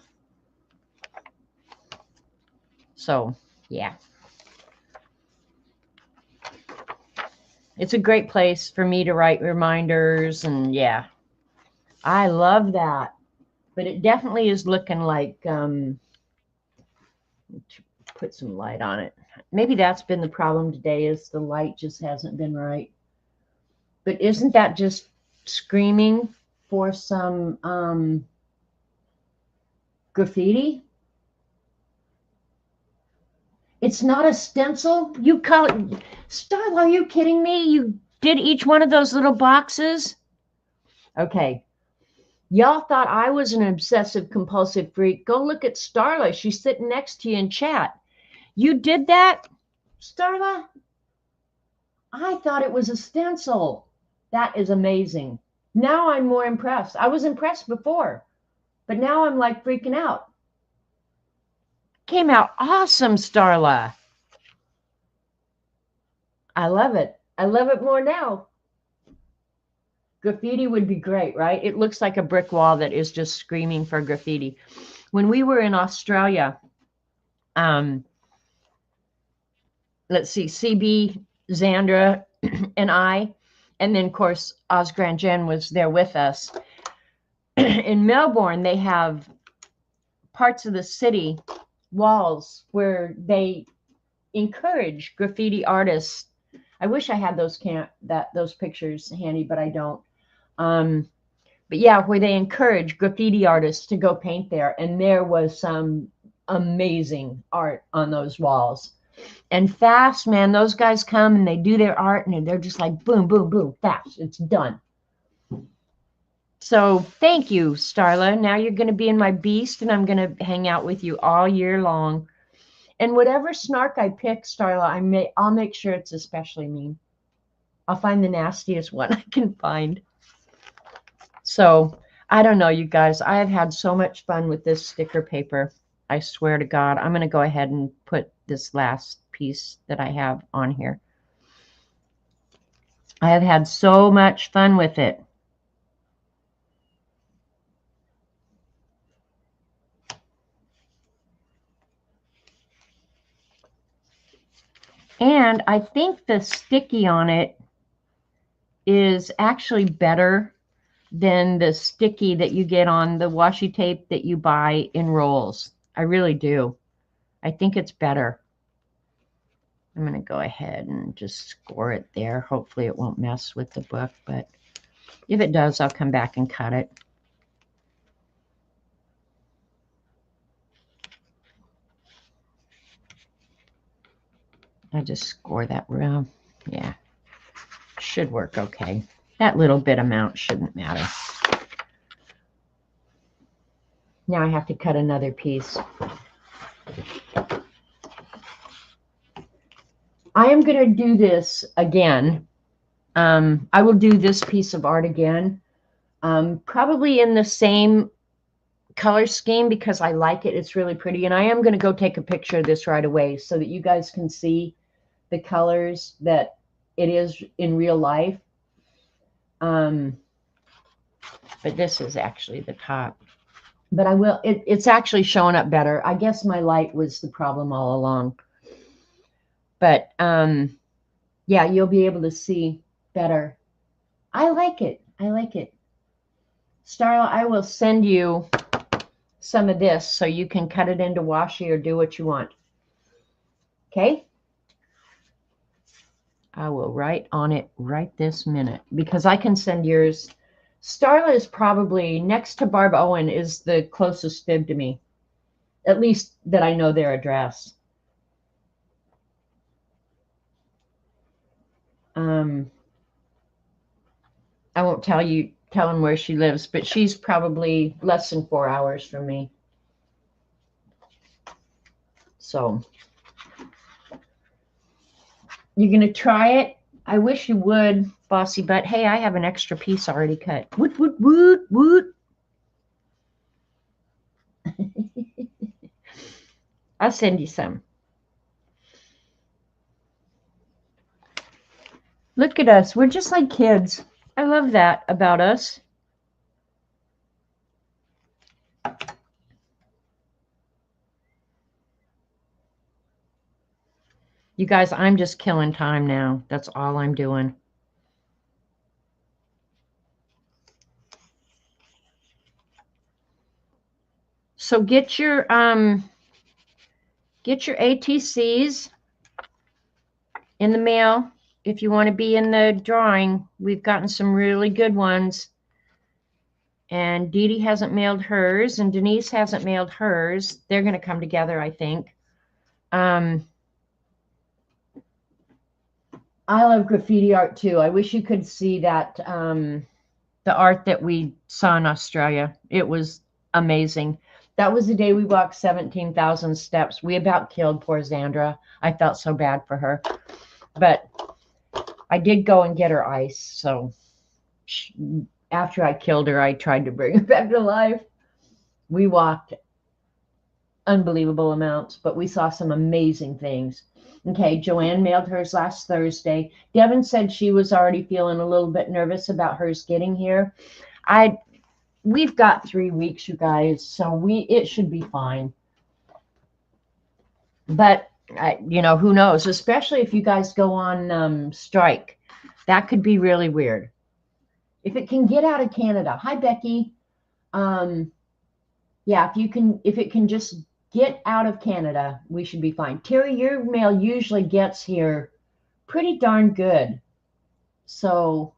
So, yeah. It's a great place for me to write reminders, and yeah. I love that. But it definitely is looking like, put some light on it. Maybe that's been the problem today, is the light just hasn't been right. But isn't that just screaming for some graffiti. It's not a stencil. You call it, Starla, are you kidding me? You did each one of those little boxes? Okay. Y'all thought I was an obsessive compulsive freak. Go look at Starla. She's sitting next to you in chat. You did that, Starla? I thought it was a stencil. That is amazing. Now I'm more impressed. I was impressed before, but now I'm like freaking out. Came out awesome, Starla. I love it. I love it more now. Graffiti would be great, right? It looks like a brick wall that is just screaming for graffiti. When we were in Australia, let's see, CB, Zandra, and I, and then, of course, Osgrand Jen was there with us. In Melbourne, they have parts of the city, walls, where they encourage graffiti artists. I wish I had those pictures handy, but I don't. But yeah, where they encourage graffiti artists to go paint there. And there was some amazing art on those walls. And fast, man, those guys come and they do their art and they're just like boom, boom, boom, fast. It's done. So thank you, Starla. Now you're going to be in my beast and I'm going to hang out with you all year long. And whatever snark I pick, Starla, I'll make sure it's especially mean. I'll find the nastiest one I can find. So I don't know, you guys. I have had so much fun with this sticker paper. I swear to God. I'm going to go ahead and put this last piece that I have on here. I have had so much fun with it. And I think the sticky on it is actually better than the sticky that you get on the washi tape that you buy in rolls. I really do. I think it's better. I'm going to go ahead and just score it there. Hopefully it won't mess with the book, but if it does, I'll come back and cut it. I'll just score that room. Yeah, should work okay. That little bit amount shouldn't matter. Now I have to cut another piece. I am going to do this again. I will do this piece of art again, probably in the same color scheme because I like it. It's really pretty. And I am going to go take a picture of this right away so that you guys can see the colors that it is in real life. But this is actually the top. But I will, it's actually showing up better. I guess my light was the problem all along. But yeah, you'll be able to see better. I like it. I like it. Starla, I will send you some of this so you can cut it into washi or do what you want. Okay? I will write on it right this minute because I can send yours. Starla is probably, next to Barb Owen, is the closest fib to me. At least that I know their address. I won't tell him where she lives, but she's probably less than 4 hours from me. So you're going to try it? I wish you would, Bossy, but hey, I have an extra piece already cut. Woot, woot, woot, woot. I'll send you some. Look at us. We're just like kids. I love that about us. You guys, I'm just killing time now. That's all I'm doing. So get your ATCs in the mail. if you want to be in the drawing. We've gotten some really good ones. And Dee Dee hasn't mailed hers, and Denise hasn't mailed hers. They're going to come together, I think. I love graffiti art too. I wish you could see that, the art that we saw in Australia. It was amazing. That was the day we walked 17,000 steps. We about killed poor Xandra. I felt so bad for her. But I did go and get her ice. So after I killed her, I tried to bring her back to life. We walked unbelievable amounts, but we saw some amazing things. Okay, Joanne mailed hers last Thursday. Devin said she was already feeling a little bit nervous about hers getting here. We've got 3 weeks, you guys, so it should be fine. But who knows? Especially if you guys go on strike, that could be really weird. If it can get out of Canada. Hi, Becky. Yeah, if it can just get out of Canada, we should be fine. Terry, your mail usually gets here pretty darn good. So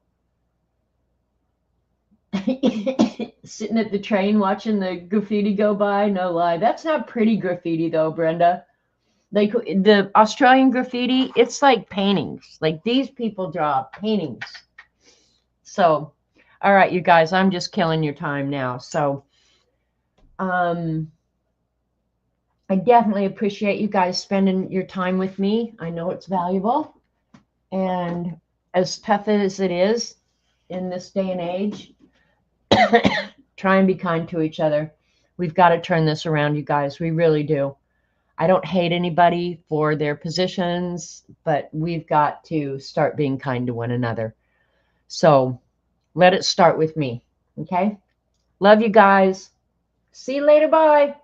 sitting at the train watching the graffiti go by, no lie. That's not pretty graffiti though, Brenda. Like the Australian graffiti, it's like paintings. Like these people draw paintings. So, all right, you guys, I'm just killing your time now. So, I definitely appreciate you guys spending your time with me. I know it's valuable. And as tough as it is in this day and age, try and be kind to each other. We've got to turn this around, you guys. We really do. I don't hate anybody for their positions, but we've got to start being kind to one another. So let it start with me. Okay? Love you guys. See you later. Bye.